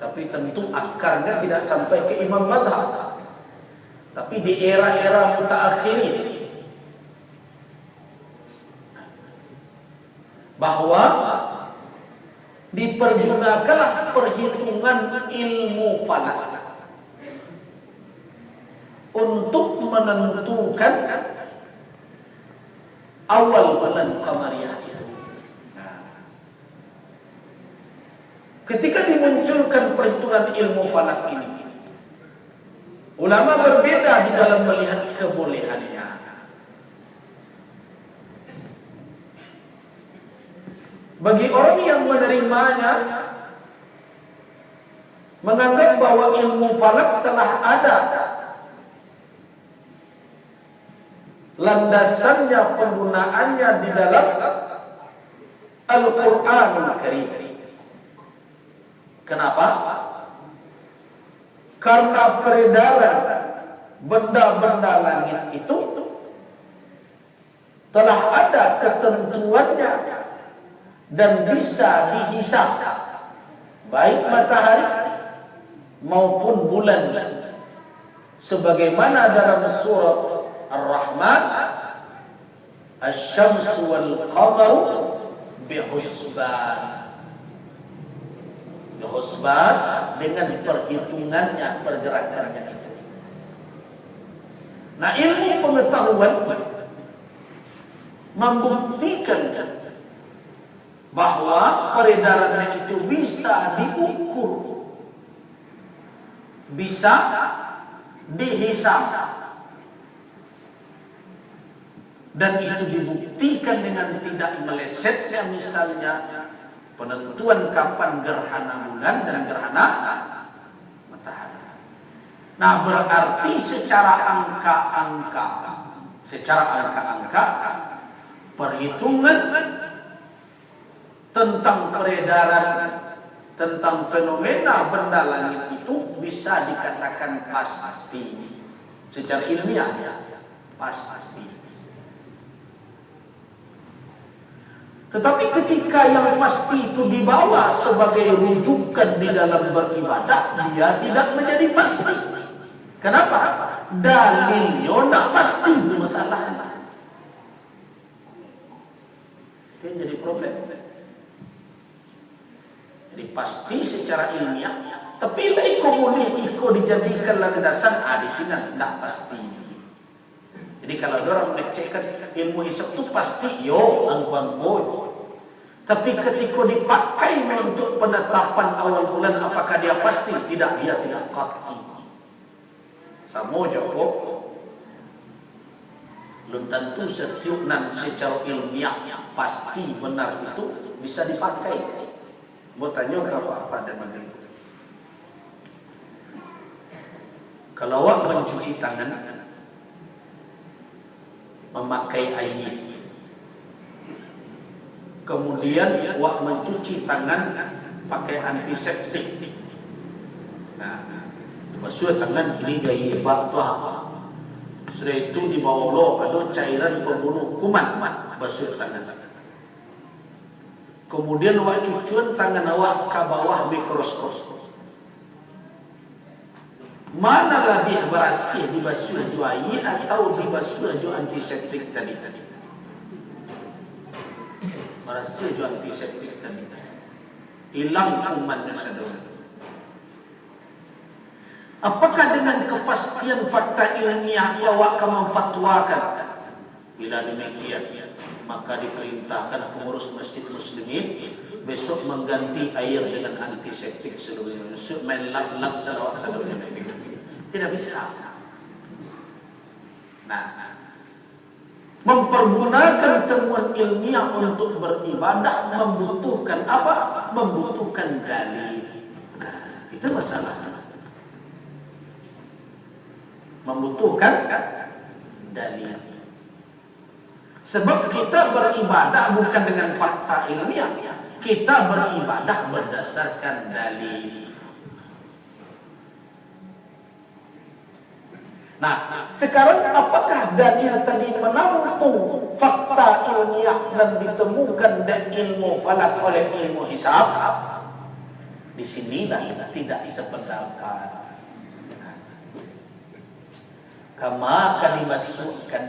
Tapi tentu akarnya tidak sampai ke imam madhab. Tapi di era-era mutaakhirin, bahwa dipergunakanlah perhitungan ilmu falak untuk menentukan awal bulan Qamariyah itu. Ketika dimunculkan perhitungan ilmu falak ini, ulama berbeda di dalam melihat kebolehannya. Bagi orang yang menerimanya, menganggap bahwa ilmu falak telah ada landasannya, penggunaannya di dalam Al-Quranul Karim. Kenapa? Karena peredaran benda-benda langit itu telah ada ketentuannya dan bisa dihisab, baik matahari maupun bulan, sebagaimana dalam surat Ar-Rahman, Asy-Syamsu wal Qamaru bihusban. Bihusban dengan perhitungannya, pergerakannya itu. Nah, ilmu pengetahuan membuktikan bahwa peredarannya itu bisa diukur, bisa dihisab, dan itu dibuktikan dengan tidak melesetnya misalnya penentuan kapan gerhana bulan dan gerhana matahari. Nah, berarti secara angka-angka, perhitungan tentang peredaran, tentang fenomena benda langit itu bisa dikatakan pasti. Secara ilmiah pasti. Tetapi ketika yang pasti itu dibawa sebagai rujukan di dalam beribadah, dia tidak menjadi pasti. Kenapa? Dalilnya tidak pasti, itu masalahnya. jadi problem. Jadi pasti secara ilmiah, tapi iko boleh iko dijadikan landasan di sini tidak pasti. Jadi kalau orang mengecekkan ilmu hisab itu pasti angkuan. Tapi ketika dipakai untuk penetapan awal bulan, apakah dia pasti? Tidak, dia tidak qat'i. Sama jawab, belum tentu setiunan secara ilmiah pasti benar itu bisa dipakai. Mau tanya apa dan bagaimana? Kalau awak mencuci tangan memakai air, kemudian awak mencuci tangan pakai antiseptik. Nah, basuh tangan ini gaya bakta. Sudah itu di bawah lo ada cairan pembunuh kuman, basuh tangan. Kemudian awak cucun tangan awak ke bawah mikroskop. Mana lebih bersih, dibasuh jo air atau dibasuh jo antiseptik tadi? Bersih jo antiseptik tadi. Hilang kuman saudara. Apakah dengan kepastian fakta ilmiah awak akan memfatwakan? Bila demikian, maka diperintahkan pengurus masjid muslimin besok mengganti air dengan antiseptik seluruhnya. Main lap-lap seluruhnya. Tidak bisa. Nah, mempergunakan temuan ilmiah untuk beribadah membutuhkan apa? Membutuhkan dalil. Nah, itu masalah. Membutuhkan dalil. Sebab kita beribadah bukan dengan fakta ilmiah, kita beribadah berdasarkan dalil. Nah, sekarang apakah dalil tadi menampung fakta ilmiah dan ditemukan dan ilmu falak oleh ilmu hisab? Di sinilah tidak sependapat. Kama akan dimasukkan.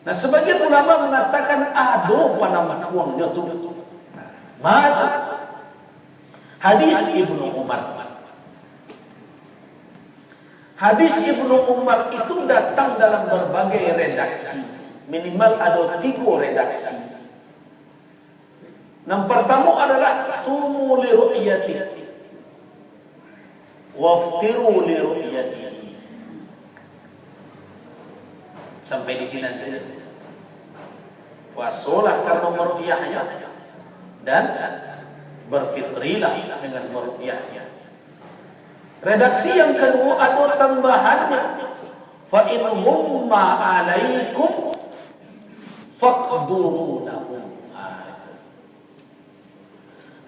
Nah, sebagian ulama mengatakan panama kuangnya tu. Maka hadis Ibnu Umar. Hadis Ibnu Umar itu datang dalam berbagai redaksi. Minimal ada 3 redaksi. Yang pertama adalah sumu li ru'yati waftiru li ru'yati. Sampai di sini saja. Puasalah karena meru'yahnya dan berfitrilah dengan meru'yahnya. Redaksi yang kedua ada tambahannya. Fa in humma alaikum faqduru lahum.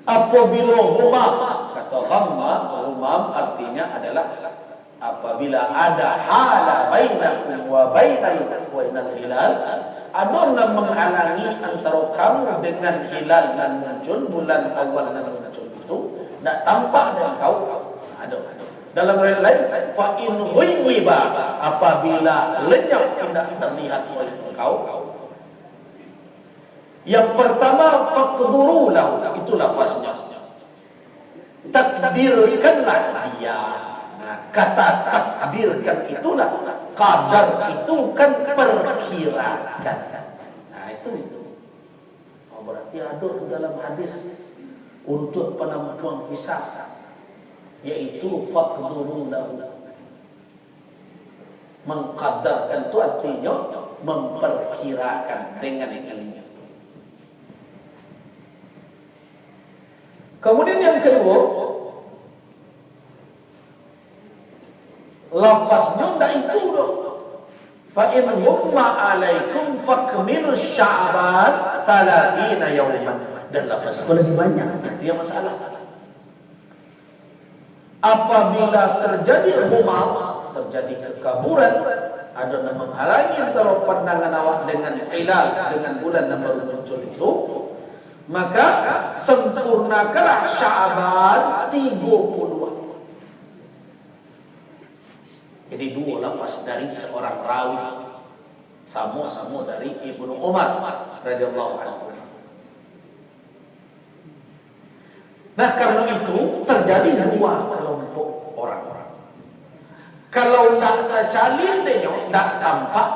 Apabila humma, kata humam artinya adalah apabila ada hala bainakum wa bainal hilal, ada yang menghalangi antara kamu dengan hilal dan muncul bulan awal dan muncul itu tidak tampak dan kau ada. Dalam ayat lain, fa in ghuyyiba, apabila lenyap tidak terlihat oleh engkau. Yang pertama faqduru lahu, itu lafaznya. Takdirkanlah dia. Nah, kata takdirkan itulah qadar, itu kan perkirakan. Nah, itu. Oh, berarti ada tu dalam hadis untuk penentuan hisab, yaitu faqduru lahu. Mengqadarkan itu artinya memperkirakan dengan ilmu. Kemudian yang kedua, lafaznya tidak itu dong. Fa in humma alaikum fakmilu sya'ban 30 yawman. Dan lafaz itu lebih banyak. Itu yang masalah. Apabila terjadi humma, terjadi kekaburan, ada yang menghalangi antara pandangan awak dengan hilal, dengan bulan yang baru muncul itu, maka sempurnakanlah Sya'ban 32. Jadi 2 lafaz dari seorang rawi. Sama-sama dari Ibnu Umar radhiyallahu anhu. Nah, karena itu terjadi dua kelompok orang-orang. Kalau tak calin denyo, tak tampak,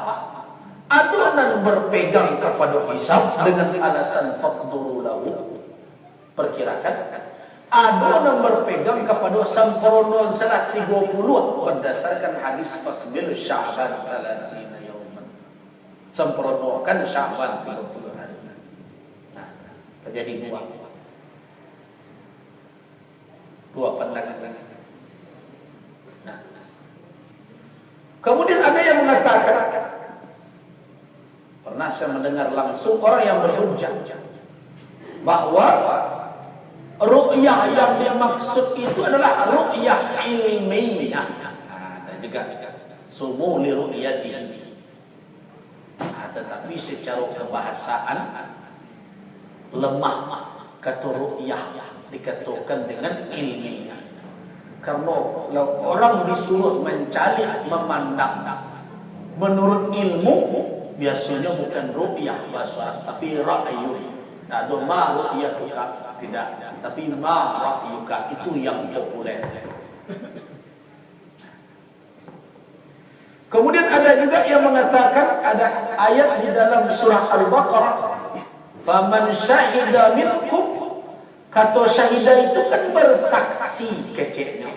adonan berpegang kepada hisab dengan alasan faqduru lahu, perkirakan. Adonan berpegang kepada sampurna salah 30 berdasarkan hadis faqbil Sya'ban salasina yauman. Sempurnakan Sya'ban 30 hari. Nah, terjadi dua pandangan. Nah, kemudian ada yang mengatakan, pernah saya mendengar langsung orang yang berhujjah bahwa ru'yah yang dimaksud itu adalah ru'yah ilmiah. Ada juga sumu li ru'yatihi. Tetapi secara kebahasaan lemah kata ru'yah dikatakan dengan ilmiah. Karena kalau orang disuruh mencari, memandang, menurut ilmu biasanya bukan ru'yah bahasa, tapi ra'yu. Ada ma ru'yatuka, tidak, tapi ma ra'yuka, itu yang populer. Kemudian ada juga yang mengatakan, ada ayat di dalam surah Al-Baqarah, faman syahida minkum. Kata syahidah itu kan bersaksi keceknya.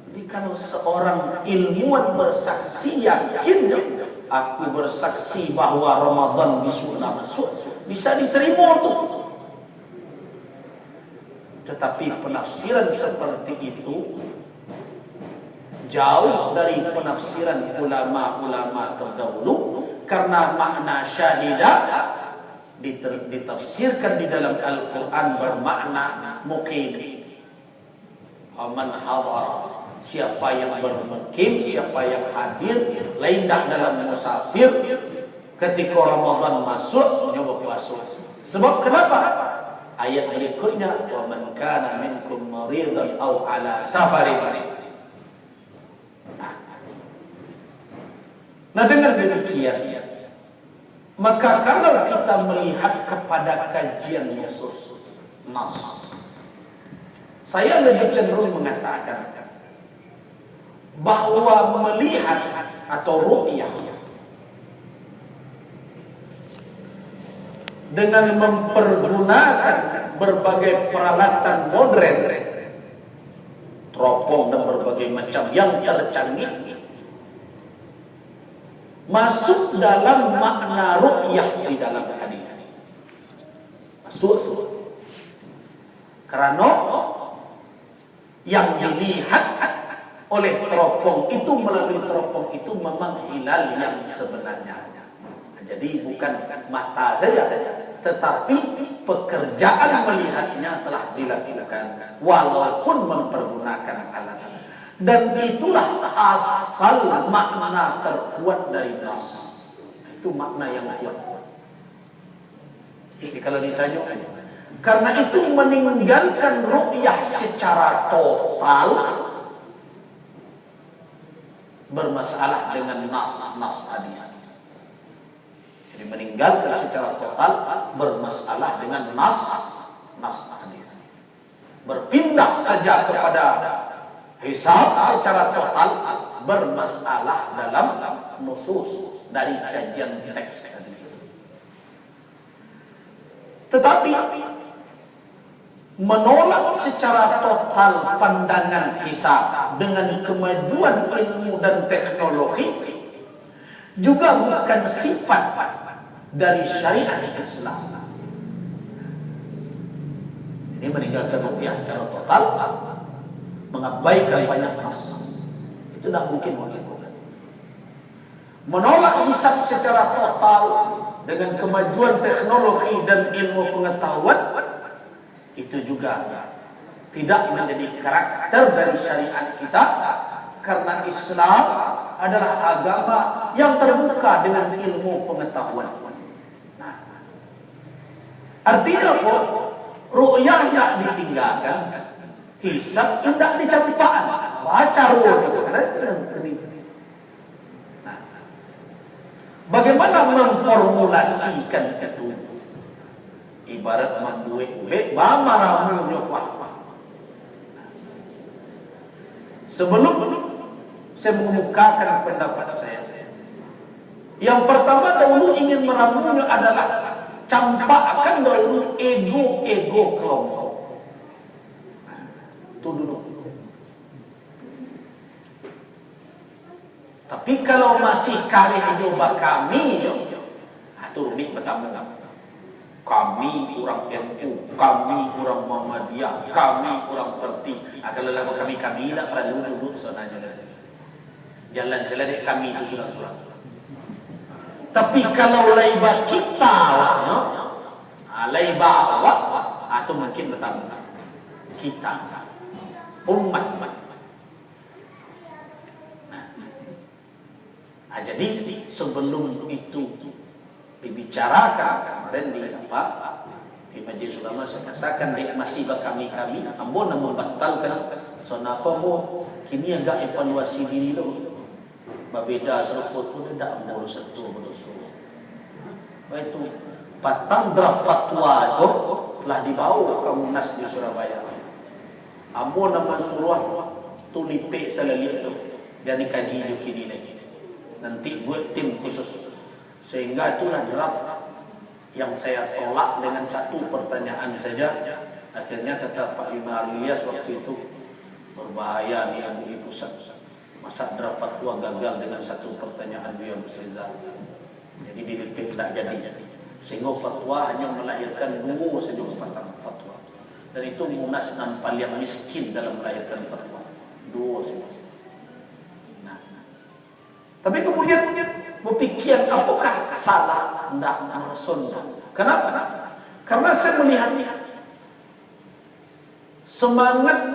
Jadi kalau seorang ilmuwan bersaksi, yakin aku bersaksi bahwa Ramadan sudah masuk, bisa diterima tuh. Tetapi penafsiran seperti itu jauh dari penafsiran ulama-ulama terdahulu, karena makna syahidah ditafsirkan di dalam Al-Quran bermakna muqim. Aman hadar, siapa yang bermukim, siapa yang hadir, lain tak dalam musafir. Ketika Ramadan masuk, nyoba puasa. Sebab kenapa? Ayat berikutnya, wa man kana minkum maridan aw ala safarin. Nah, dengan demikian, maka kalau kita melihat kepada kajian khusus nas, saya lebih cenderung mengatakan bahwa melihat atau ru'yah dengan mempergunakan berbagai peralatan modern, teropong dan berbagai macam yang tercanggih, masuk dalam makna ru'yah di dalam hadis. Masuk. Karena yang dilihat oleh teropong itu, melalui teropong itu memang hilal yang sebenarnya. Jadi bukan mata saja, tetapi pekerjaan melihatnya telah dilakukan walaupun mempergunakan alat. Dan itulah asal makna terkuat dari nas. Itu makna yang kuat. Jadi kalau ditanya, karena itu meninggalkan ru'yah secara total bermasalah dengan nas hadis. Jadi meninggalkan secara total bermasalah dengan nas hadis. Berpindah saja kepada hisab secara total bermasalah dalam nusus dari kajian teks tadi. Tetapi menolak secara total pandangan hisab dengan kemajuan ilmu dan teknologi juga bukan sifat dari syariat Islam. Ini meninggalkan ru'yah secara total, mengabaikan banyak nas, itu tidak mungkin melakukan. Menolak hisab secara total dengan kemajuan teknologi dan ilmu pengetahuan, itu juga tidak menjadi karakter dari syariat kita, karena Islam adalah agama yang terbuka dengan ilmu pengetahuan. Nah, artinya apa? Ru'yah tidak ditinggalkan, hisab tidak dicampakkan, baca ru'yah. Nah, Bagaimana memformulasikan itu? Ibarat membuat ube, bamaramu nyokwa. Sebelum saya mengemukakan pendapat saya, yang pertama dahulu ingin meramunya adalah campakkan dahulu ego kelompok. Itu dulu. Tapi kalau masih kali hidup kami, itu rumit pertama. Kami orang NU, kami orang Muhammadiyah, kami orang Perti. Kalau lagu kami tidak perlu duduk sebenarnya. Jalan-jalan kami itu surat-surat. Tapi kalau laiba kita, laiba awak, itu mungkin pertama. Kita, umat. Jadi sebelum itu dibicarakan kemarin di majelis ulama saya katakan masih kami ambon membatalkan sonapa mo kini agak evaluasi diri lo berbeda seruput pun tidak mau satu berusul baik itu patang draft fatwa itu telah dibawa ke Munas di Surabaya ambon nama suruh tulipe salali itu dan dikaji di kini nanti buat tim khusus sehingga itulah draft yang saya tolak dengan satu pertanyaan saja. Akhirnya kata Pak Yunari Ilyas waktu itu, berbahaya nih MUI pusat. Masa draft fatwa gagal dengan satu pertanyaan beliau Besezar. Jadi DPP tidak jadi. Sehingga fatwa hanya melahirkan dua saja fatwa. Dan itu Munas nampal yang miskin dalam melahirkan fatwa. Dua saja. Nah, tapi kemudian berpikir apakah salah tidak merasonkan. Kenapa? Karena saya melihat semangat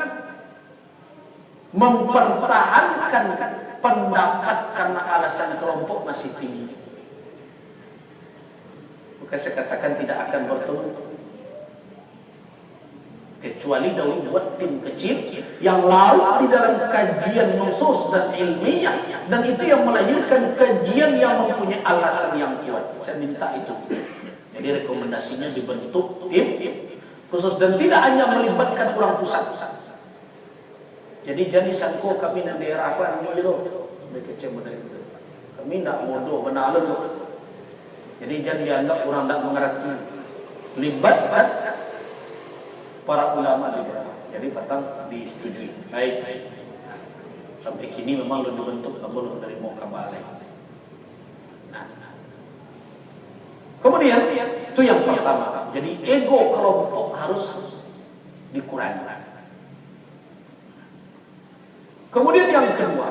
mempertahankan pendapat karena alasan kelompok masih tinggi. Maka saya katakan tidak akan bertemu kecuali dahulu buat tim kecil yang larut di dalam kajian nusus dan ilmiah, dan itu yang melahirkan kajian yang mempunyai alasan yang kuat. Saya minta itu. Jadi rekomendasinya dibentuk tim khusus dan tidak hanya melibatkan orang pusat. Jadi sangko kami di daerah apa namanya itu, kami tidak bodoh benar loh. Jadi jangan dianggap orang tidak mengerti. Libatkan para ulama di daerah. Jadi patang disetujui. Baik. Sampai kini memang belum dibentuk, belum dari mau kabalai. Nah. Kemudian itu yang pertama. Jadi ego kelompok harus dikurangi. Kemudian yang kedua,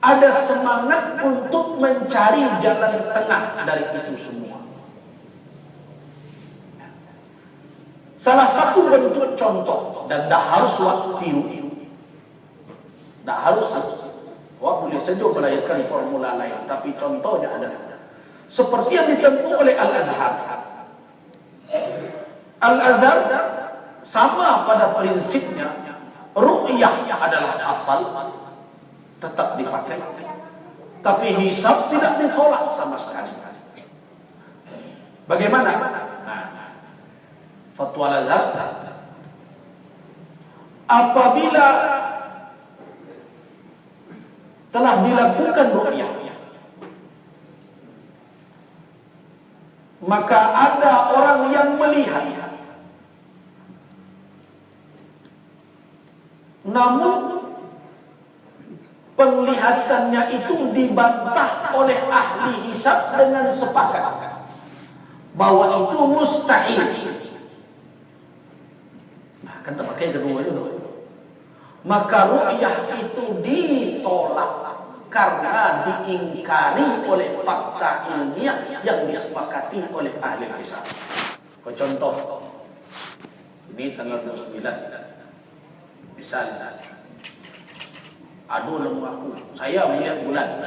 ada semangat untuk mencari jalan tengah dari itu semua. Salah satu bentuk contoh, dan tidak harus waktu, tidak harus, wah boleh saja melahirkan formula lain, tapi contohnya adalah seperti yang ditempuh oleh Al-Azhar. Al-Azhar sama pada prinsipnya, ru'yah adalah asal, tetap dipakai, tapi hisab tidak ditolak sama sekali. Bagaimana? Fatwa Al-Azhar, apabila telah dilakukan ru'yah, maka ada orang yang melihat, namun penglihatannya itu dibantah oleh ahli hisab dengan sepakat bahwa itu mustahil. Kan tak pakai kedua itu. Maka ru'yah itu ditolak karena diingkari oleh fakta ilmiah yang disepakati oleh ahli hisab. Contoh, ini tanggal 29. Misalnya, aduh lemah aku, saya melihat bulan.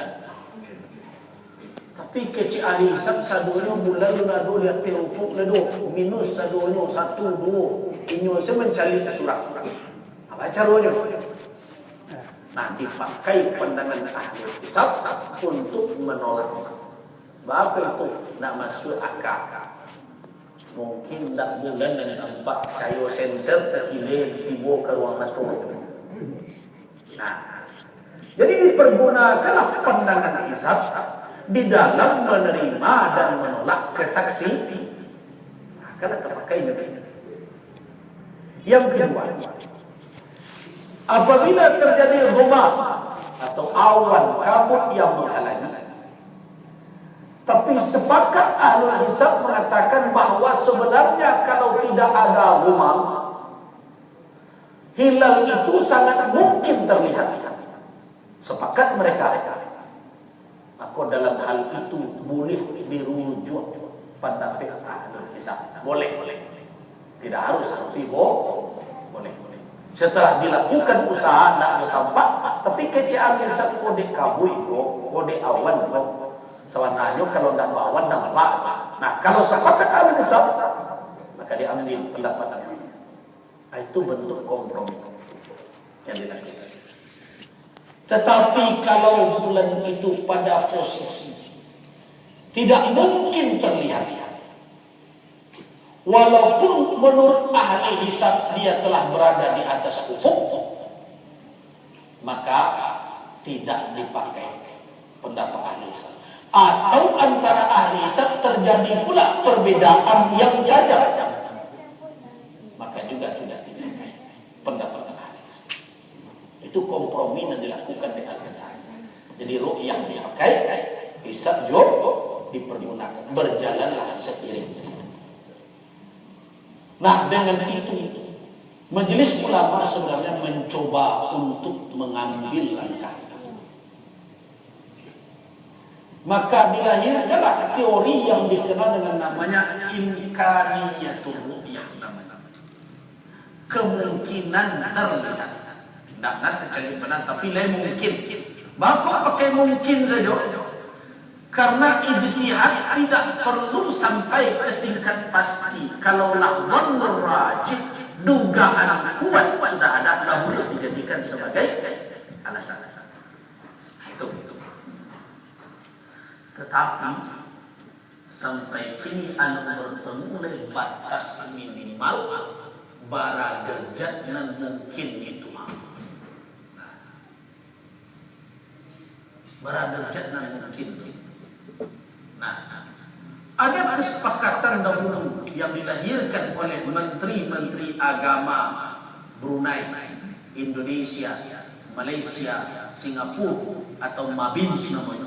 Tapi kecil ahli hisab sadunya bulan lu nado lihat ufuk nado minus sadunya 1 2 inyo saya mencari surat. Apa caranya? Nah, dipakai pandangan ahli hisab untuk menolak. Apa itu nak masuk akal? Mungkin tak bulan dan tempat cayo center terkilih tiba ke ruang atur. Nah, jadi dipergunakanlah pandangan hisab di dalam menerima dan menolak kesaksi. Nah, karena terpakai ini. Yang kedua, apabila terjadi ghamam atau awan kabut yang menghalangi, tapi sepakat ahlul hisab mengatakan bahwa sebenarnya kalau tidak ada ghamam, hilal itu sangat mungkin terlihat. Sepakat mereka. Maka dalam hal itu boleh dirujuk pada pihak ahlul hisab. Boleh. Tidak harus, tapi boleh. Setelah dilakukan usaha nak tampak, tapi kecil hisab kode kabui kode awan sebenarnya kalau tidak awan nampak. Nah, kalau sepakat ahlul hisab, maka diambil pendapatan. Nah, itu bentuk kompromi yang dilakukan. Tetapi kalau bulan itu pada posisi tidak mungkin terlihat, walaupun menurut ahli hisab dia telah berada di atas ufuk, maka tidak dipakai pendapat ahli hisab. Atau antara ahli hisab terjadi pula perbedaan yang tajam, maka juga tidak dipakai pendapat ahli hisab. Itu kompromi yang dilakukan di Al-Ghazali. Jadi ru'yah dipakai, hisab juga dipergunakan, berjalanlah seiring. Nah, dengan itu majelis ulama sebenarnya mencoba untuk mengambil langkah. Maka dilahirkanlah teori yang dikenal dengan namanya imkaniyatul ru'yah, kemungkinan terlihat. Tidak terjadi benar, tapi lain mungkin. Maka pakai mungkin saja. Karena ijtihad tidak perlu sampai ke tingkat pasti. Kalau zannur rajih, dugaan kuat sudah ada, tidak boleh dijadikan sebagai alasan. Itu. Tetapi sampai kini bertemu oleh batas minimal bara derajat dan mungkin itu. Bara derajat dan mungkin itu. Nah, ada kesepakatan dahulu yang dilahirkan oleh menteri-menteri agama Brunei, Indonesia, Malaysia, Singapura atau MABIM namanya.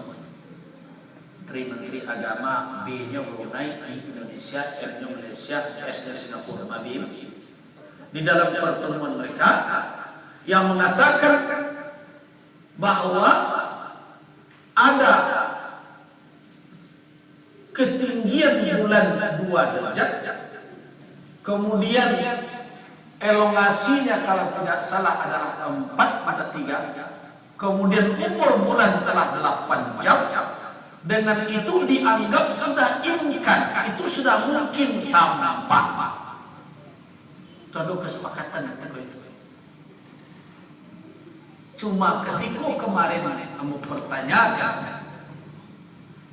Menteri agama B-nya Brunei, Indonesia, M-nya Malaysia, S-nya Singapura, MABIM. Di dalam pertemuan mereka yang mengatakan bahwa ada ketinggian bulan 2 derajat, kemudian elongasinya kalau tidak salah adalah 4/3, kemudian umur bulan telah 8 jam. Dengan itu dianggap sudah imkan, itu sudah mungkin tampak. Itu ada kesepakatan itu. Cuma ketika kemarin kamu pertanyakan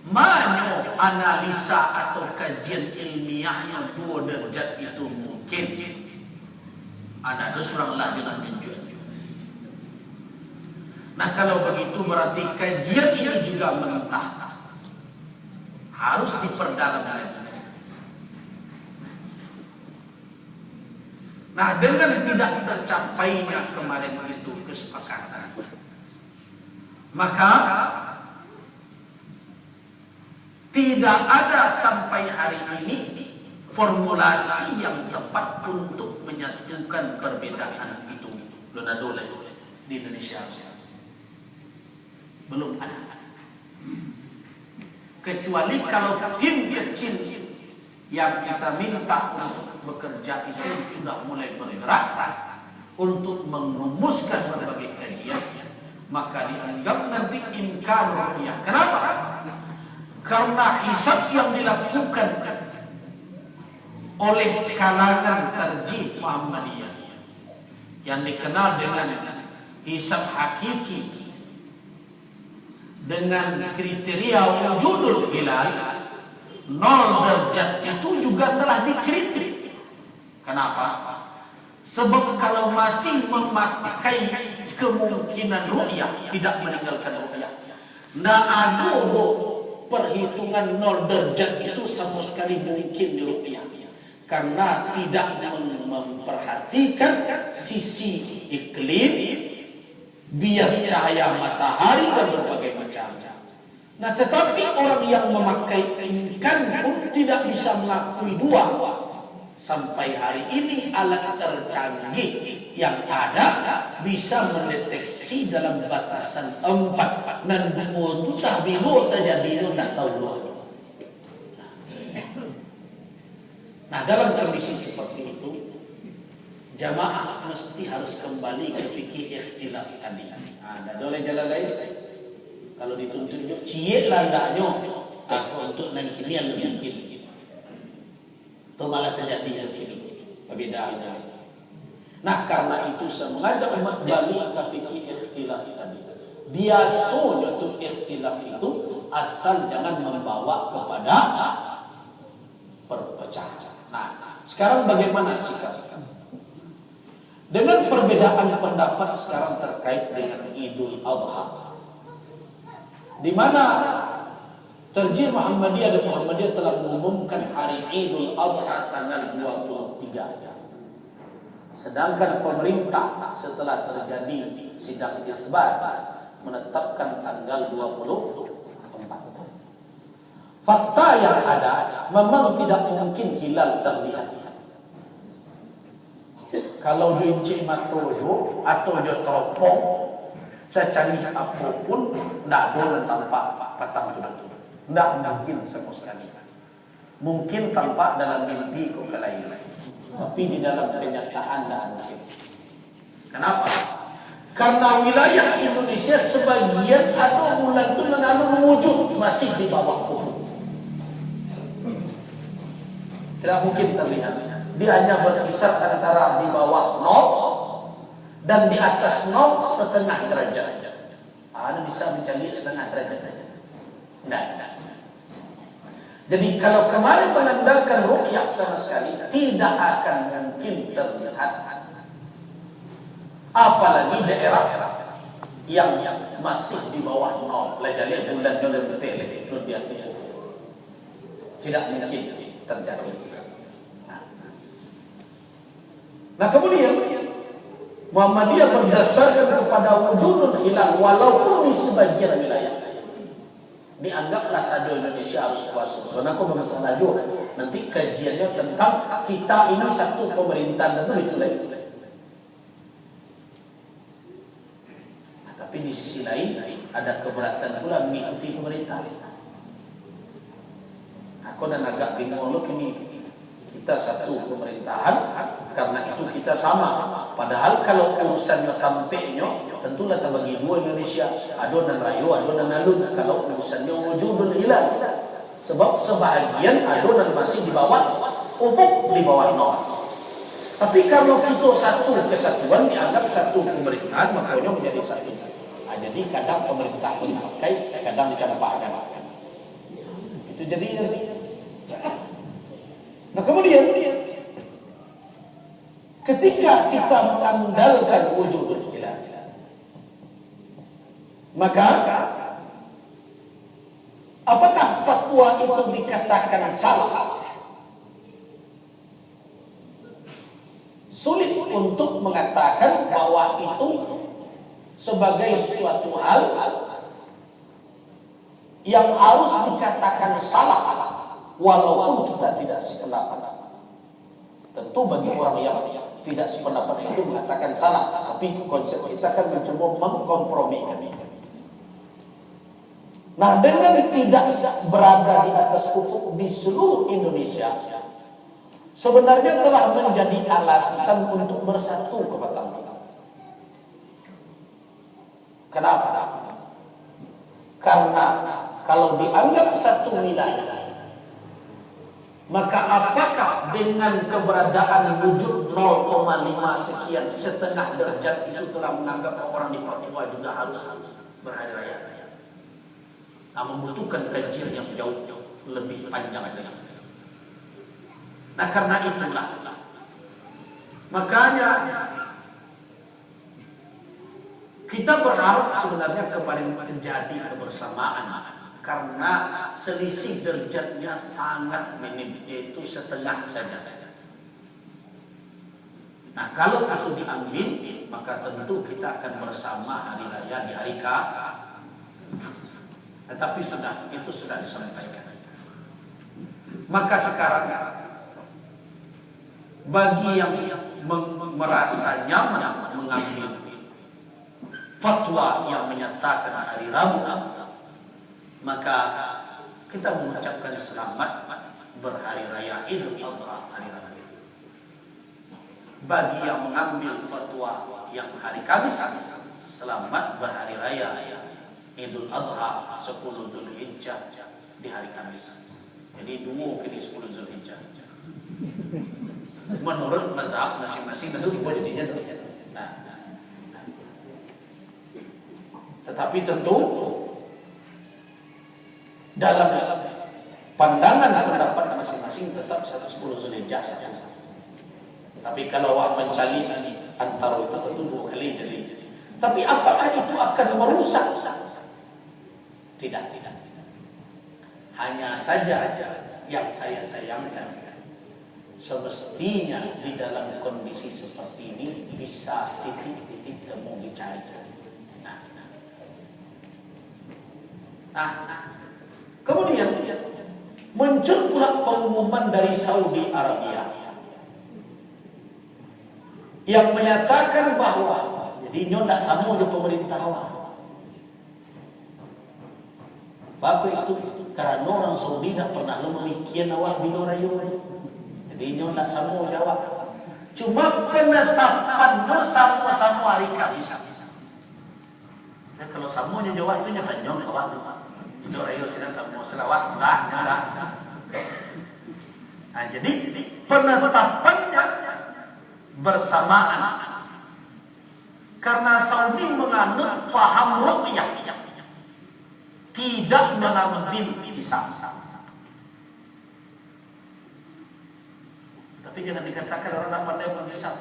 mana analisa atau kajian ilmiahnya 2 derajat itu mungkin, ada seorang lagi yang menunjukkan. Nah, kalau begitu berarti kajian ini juga mentah, harus diperdalam lagi. Nah, dengan tidak tercapainya kemarin itu kesepakatan, maka tidak ada sampai hari ini formulasi yang tepat untuk menyatukan perbedaan itu. Donadole di Indonesia belum ada. Kecuali kalau tim kecil yang kita minta untuk bekerja itu sudah mulai bergerak untuk merumuskan berbagai kajian, maka dianggap nanti imkan ru'yah. Kenapa? Karena hisab yang dilakukan oleh kalangan tarjih Muhammadiyah yang dikenal dengan hisab hakiki dengan kriteria wujudul hilal, 0 derajat itu juga telah dikritik. Kenapa? Sebab kalau masih memakai kemungkinan ru'yah, tidak meninggalkan ru'yah, nah ada perhitungan 0 derajat itu sama sekali mungkin di ru'yah, karena tidak memperhatikan sisi iklim, bias cahaya matahari dan berbagai macam. Nah, tetapi orang yang memakai ikan pun tidak bisa mengakui dua. Sampai hari ini alat tercanggih yang ada bisa mendeteksi dalam batasan 4. Dan itu tahbilu terjadi tidak tahu dua. Nah, dalam kondisi seperti itu, jamaah mesti harus kembali ke fikih ikhtilaf tadi. Ada oleh jalan lain. Kalau dituntut cie landaknya, aku untuk nang kini yang lebih mungkin. Itu malah terjadi begini, perbedaan. Nah, karena itu saya mengajak umat balik ke fikih ikhtilaf tadi. Biasanya tuh ikhtilaf itu asal jangan membawa kepada perpecahan. Nah, sekarang bagaimana sikap? Dengan perbedaan pendapat sekarang terkait dengan Idul Adha, di mana Tarjih Muhammadiyah dan Muhammadiyah telah mengumumkan hari Idul Adha tanggal 23. Sedangkan pemerintah setelah terjadi sidang isbat menetapkan tanggal 24. Fakta yang ada memang tidak mungkin hilal terlihat. Kalau diinci matojo atau dia teropong, secanggih apapun, tidak boleh tampak patang itu. Tidak mungkin sama sekali. Mungkin tampak dalam mimpi kok lain, tapi di dalam kenyataan tidak mungkin. Kenapa? Karena wilayah Indonesia sebagian ada bulan itu mengandung wujud masih di bawah ufuk. Tidak mungkin terlihat. Dia hanya berkisar antara di bawah 0 dan di atas 0 setengah derajat. Ada bisa mencari setengah derajat saja. Tidak. Jadi kalau kemarin mengandalkan ru'yah sama sekali tidak akan mungkin terlihat. Apalagi daerah yang masih di bawah 0. Lajali bulan betul tidak mungkin terjadi. Nah, kemudian Muhammadiyah berdasarkan kepada wujudul hilal walaupun di sebagian wilayah dianggaplah sado Indonesia harus puasa. Soalnya aku bermasalah juga nanti kajiannya tentang kita ini satu pemerintahan itu lain. Nah, tapi di sisi lain ada keberatan pula mengikuti pemerintah. Aku dan agak bingung loh ini kita satu pemerintahan karena itu kita sama. Padahal kalau urusannya kampanye tentulah terbagi dua Indonesia, adonan rayu, adonan alun. Kalau urusannya wujudul hilal, sebab sebahagian adonan masih di bawah ufuk, di bawah 0. Tapi kalau kita satu kesatuan dianggap satu pemerintahan, makanya menjadi satu. Nah, jadi kadang pemerintah dipakai, kadang dicampakkan. Itu jadi. Nah, kemudian ketika kita mengandalkan wujudul hilal, maka apakah fatwa itu dikatakan salah? Sulit untuk mengatakan bahwa itu sebagai suatu hal yang harus dikatakan salah walaupun kita tidak sependapat. Tentu bagi orang yang tidak sependapat itu mengatakan salah, tapi konsep kita kan mencoba mengkompromikan. Nah, dengan tidak berada di atas ufuk di seluruh Indonesia, sebenarnya telah menjadi alasan untuk bersatu kebangkitan. Kenapa? Karena kalau dianggap satu wilayah, maka apakah dengan keberadaan wujud 0,5 sekian setengah derajat itu telah menganggap orang di Papua juga harus berhari raya? membutuhkan kajian yang jauh lebih panjang lagi. Nah, karena itulah makanya kita berharap sebenarnya kemarin terjadi kebersamaan, karena selisih derajatnya sangat minim, yaitu setengah saja. Nah, kalau itu diambil, maka tentu kita akan bersama hari raya di hari K. Tetapi itu sudah disampaikan. Maka sekarang bagi yang merasa nyaman mengambil fatwa yang menyatakan hari Rabu, maka kita mengucapkan selamat berhari raya Idul Adha hari Rabu. Bagi yang mengambil fatwa yang hari Kamis, selamat berhari raya Idul Adha 10 Zulhijjah di hari Kamis. Jadi dulu kini 10 Zulhijjah. Menurut mazhab masing-masing tentu boleh jadinya. Nah, tetapi tentu dalam pandangan pendapat masing-masing tetap 10 Zulhijjah saja. Tapi kalau awak mencari antara itu tentu 2 kali jadi. Tapi apakah itu akan merusak? Tidak. Hanya saja yang saya sayangkan, semestinya di dalam kondisi seperti ini bisa titik-titik temu dicari. Kemudian muncul pula pengumuman dari Saudi Arabia yang menyatakan bahwa jadi nyo tidak sama dengan pemerintah awak. Baku itu karena orang Saudi tidak pernah memikirkan awak di luar ayo. Jadi nyo tidak sama jawab. Cuma penetapan nyo sama-sama hari Kamis. Kalau sama nyo jawab itu nyata nyo awak. Di luar ayo sedang sama selawat enggak. Nah, jadi penetapannya bersamaan karena Saudi menganut faham ru'yah, tidak mengambil hisab. Tapi jangan dikatakan orang tak pandai menghisab.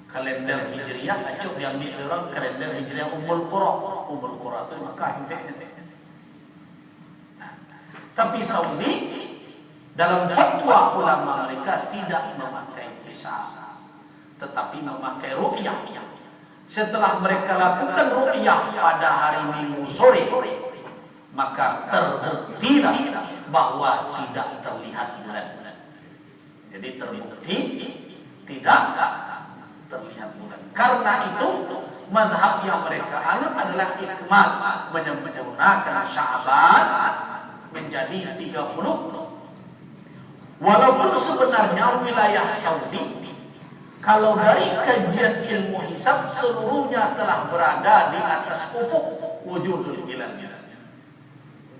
Kalender Hijriah acuk diambil orang kalender Hijriah Ummul Qura. Ummul Qura itu di Makkah. Tapi Saudi dalam fatwa ulama mereka tidak memakai hisab, tetapi memakai ru'yah. Setelah mereka lakukan ru'yah pada hari Minggu sore, maka terbuktilah bahwa tidak terlihat bulan. Jadi terbukti tidak terlihat bulan. Karena itu mazhab yang mereka anut adalah ikmal, menyempurnakan Sya'ban menjadi 30. Walaupun sebenarnya wilayah Saudi, kalau dari kajian ilmu hisab seluruhnya telah berada di atas ufuk wujudul hilal.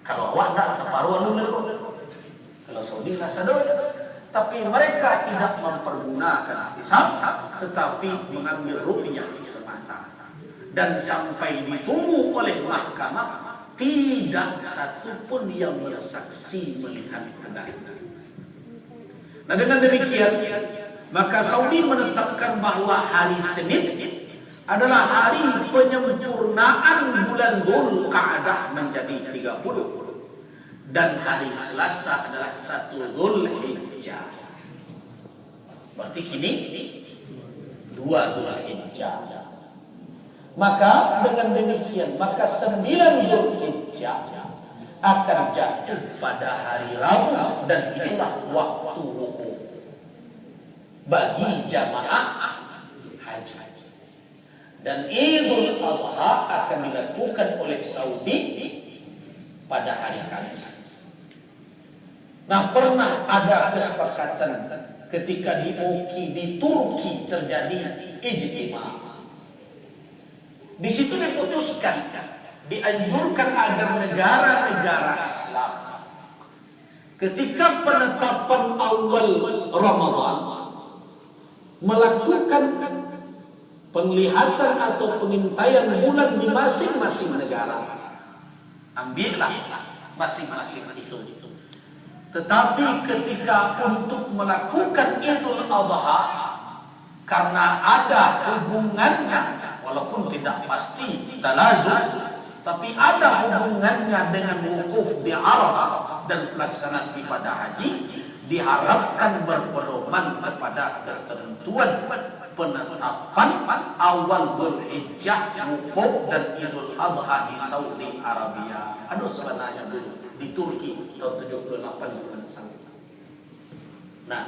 Kalau awak tak separuh lalu. Kalau Saudi tak sadar. Tapi mereka tidak mempergunakan hisab, tetapi mengambil ru'yah semata. Dan sampai ditunggu oleh mahkamah, tidak satupun yang bersaksi melihat benar. Nah, dengan demikian maka Saudi menetapkan bahwa hari Senin adalah hari penyempurnaan bulan Dzulqa'dah menjadi 30 dan hari Selasa adalah 1 Dzulhijjah. Berarti kini 2 Dzulhijjah. Maka dengan demikian maka 9 Dzulhijjah akan jatuh pada hari Rabu dan itulah waktu wukuf bagi jamaah haji. Dan Idul Adha akan dilakukan oleh Saudi pada hari Kamis. Nah, pernah ada kesepakatan ketika di Turki terjadi ijtima. Di situ diputuskan, dianjurkan agar negara-negara Islam ketika penetapan awal Ramadan melakukan penglihatan atau pengintaian bulan di masing-masing negara, ambillah masing-masing itu. Tetapi ketika untuk melakukan Idul Adha, karena ada hubungannya, walaupun tidak pasti talazum, tapi ada hubungannya dengan wukuf di Arafah dan pelaksanaan ibadah haji, diharapkan berpedoman kepada ketentuan penetapan awal Dzulhijjah wukuf dan Idul Adha di Saudi Arabia. Aduh, sebenarnya dulu di Turki tahun 78 bulan sampai. Nah,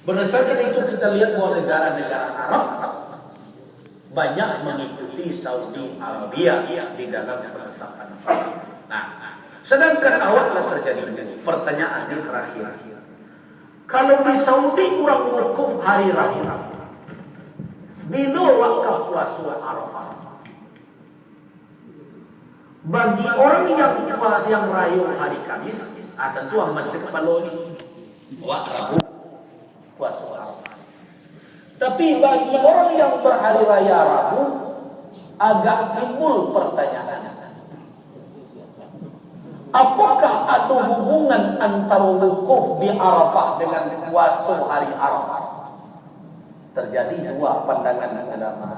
berdasarkan itu kita lihat bahwa negara-negara Arab banyak mengikuti Saudi Arabia di dalam penetapan. Nah, sedangkan awalnya terjadi pertanyaan ini terakhir. Kalau di Saudi kurang wukuf hari Rabu, bila waktu puasa Arafah. Bagi orang yang puasa yang rayu hari Kamis, tentu amat kepala ini Rabu puasa Arafah. Tapi bagi orang yang berhari raya Rabu, agak timbul pertanyaan. Apakah ada hubungan antara wukuf di Arafah dengan puasa hari Arafah? Terjadi dua pandangan ulama.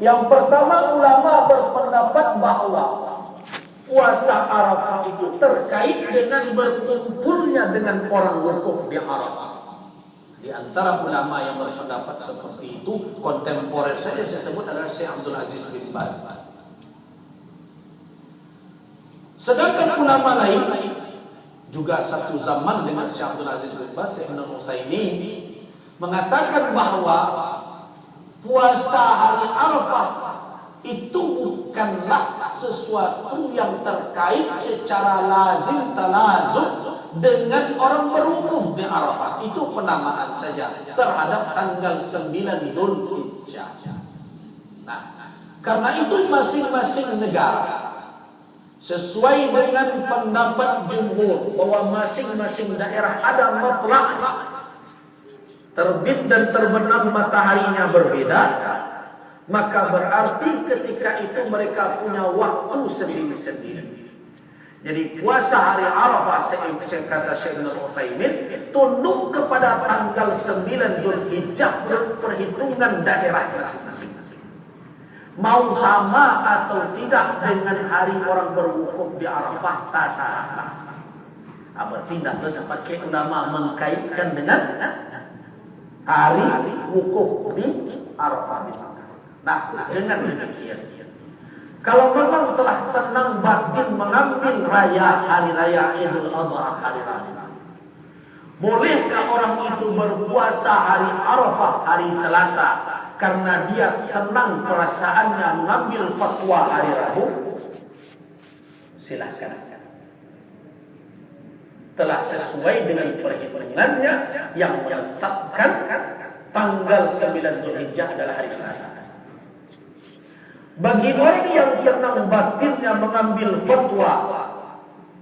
Yang pertama, ulama berpendapat bahwa puasa Arafah itu terkait dengan berkumpulnya dengan orang wukuf di Arafah. Di antara ulama yang berpendapat seperti itu, kontemporer saja saya sebut adalah Syekh Abdul Aziz bin Baz. Sedangkan ulama lain juga satu zaman dengan Syekh Abdul Aziz bin Baz, Syekh Ibnu Utsaimin, mengatakan bahwa puasa hari Arafah itu bukanlah sesuatu yang terkait secara lazim talazum dengan orang berwukuf di Arafah. Itu penamaan saja terhadap tanggal 9 Dzulhijjah. Nah, karena itu masing-masing negara sesuai dengan pendapat jumhur bahwa masing-masing daerah ada matlaq, terbit dan terbenam mataharinya berbeda, maka berarti ketika itu mereka punya waktu sendiri-sendiri. Jadi puasa hari Arafah, kata Syekh Ibnu Utsaimin, tunduk kepada tanggal 9 Dzulhijjah perhitungan daerah masing-masing. Mau sama atau tidak dengan hari orang berwukuf di Arafah, tak salah. Berarti tidak sepakai ulama mengkaitkan dengan hari wukuf di Arafah. Nah, dengan demikian, kalau memang telah tenang batin mengambil hari raya Idul Adha hari Rabu, bolehkah orang itu berpuasa hari Arafah hari Selasa karena dia tenang perasaannya mengambil fatwa hari Rabu? Silahkan. Telah sesuai dengan perhitungannya yang menetapkan tanggal 9 Dzulhijjah adalah hari Selasa. Bagi orang yang tenang batinnya mengambil fatwa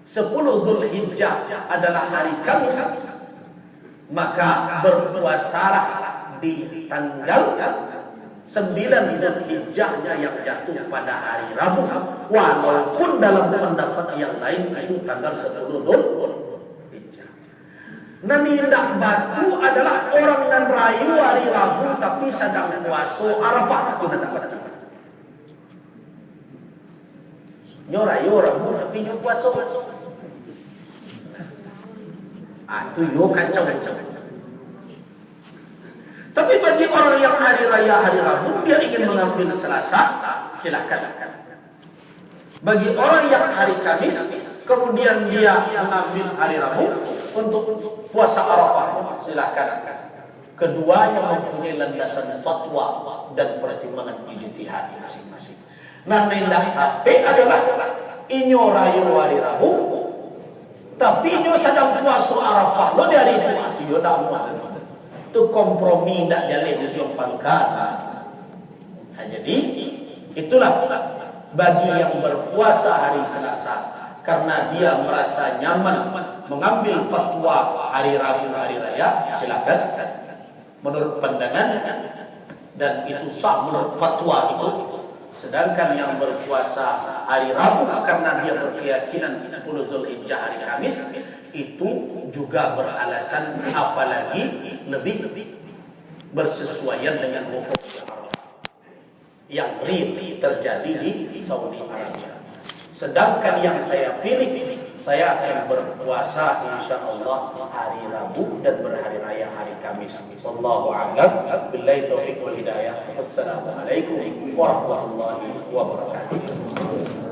10 Dzulhijjah adalah hari Kamis, maka berpuasalah di tanggal 9 Dzulhijjahnya yang jatuh pada hari Rabu, walaupun dalam pendapat yang lain itu tanggal 10 Dzulhijjah. Nah, nindak batu adalah orang yang rayu hari Rabu tapi sedang puasa Arafah, itu nindak batu. Nyorayu Rabu tapi nyo puasa. Itu yo kacau. Tapi bagi orang yang hari raya hari Rabu dia ingin mengambil Selasa, silakan. Bagi orang yang hari Kamis kemudian dia mengambil hari Rabu untuk puasa Arafah, silakan. Keduanya mempunyai landasan fatwa dan pertimbangan ijtihad masing-masing. Nah, nindak tapi adalah inyo rayu hari Rabu, tapi inyo sedang puasa Arafah lo dari itu yo dak muat. Itu kompromi ndak jaleh ujung pangkat. Nah, jadi itulah bagi yang berpuasa hari Selasa karena dia merasa nyaman mengambil fatwa hari Rabu hari raya, silakan menurut pandangan dan itu sah menurut fatwa itu. Sedangkan yang berpuasa hari Rabu karena dia berkeyakinan 10 Zulhijjah hari Kamis, itu juga beralasan, apalagi lebih bersesuaian dengan hukum yang real terjadi di Saudi Arabia. Sedangkan yang saya pilih, saya akan berpuasa insyaallah hari Rabu dan berhari raya hari Kamis. Wallahu a'lam. Billahi taufiq wal hidayah. Wassalamualaikum warahmatullahi wabarakatuh.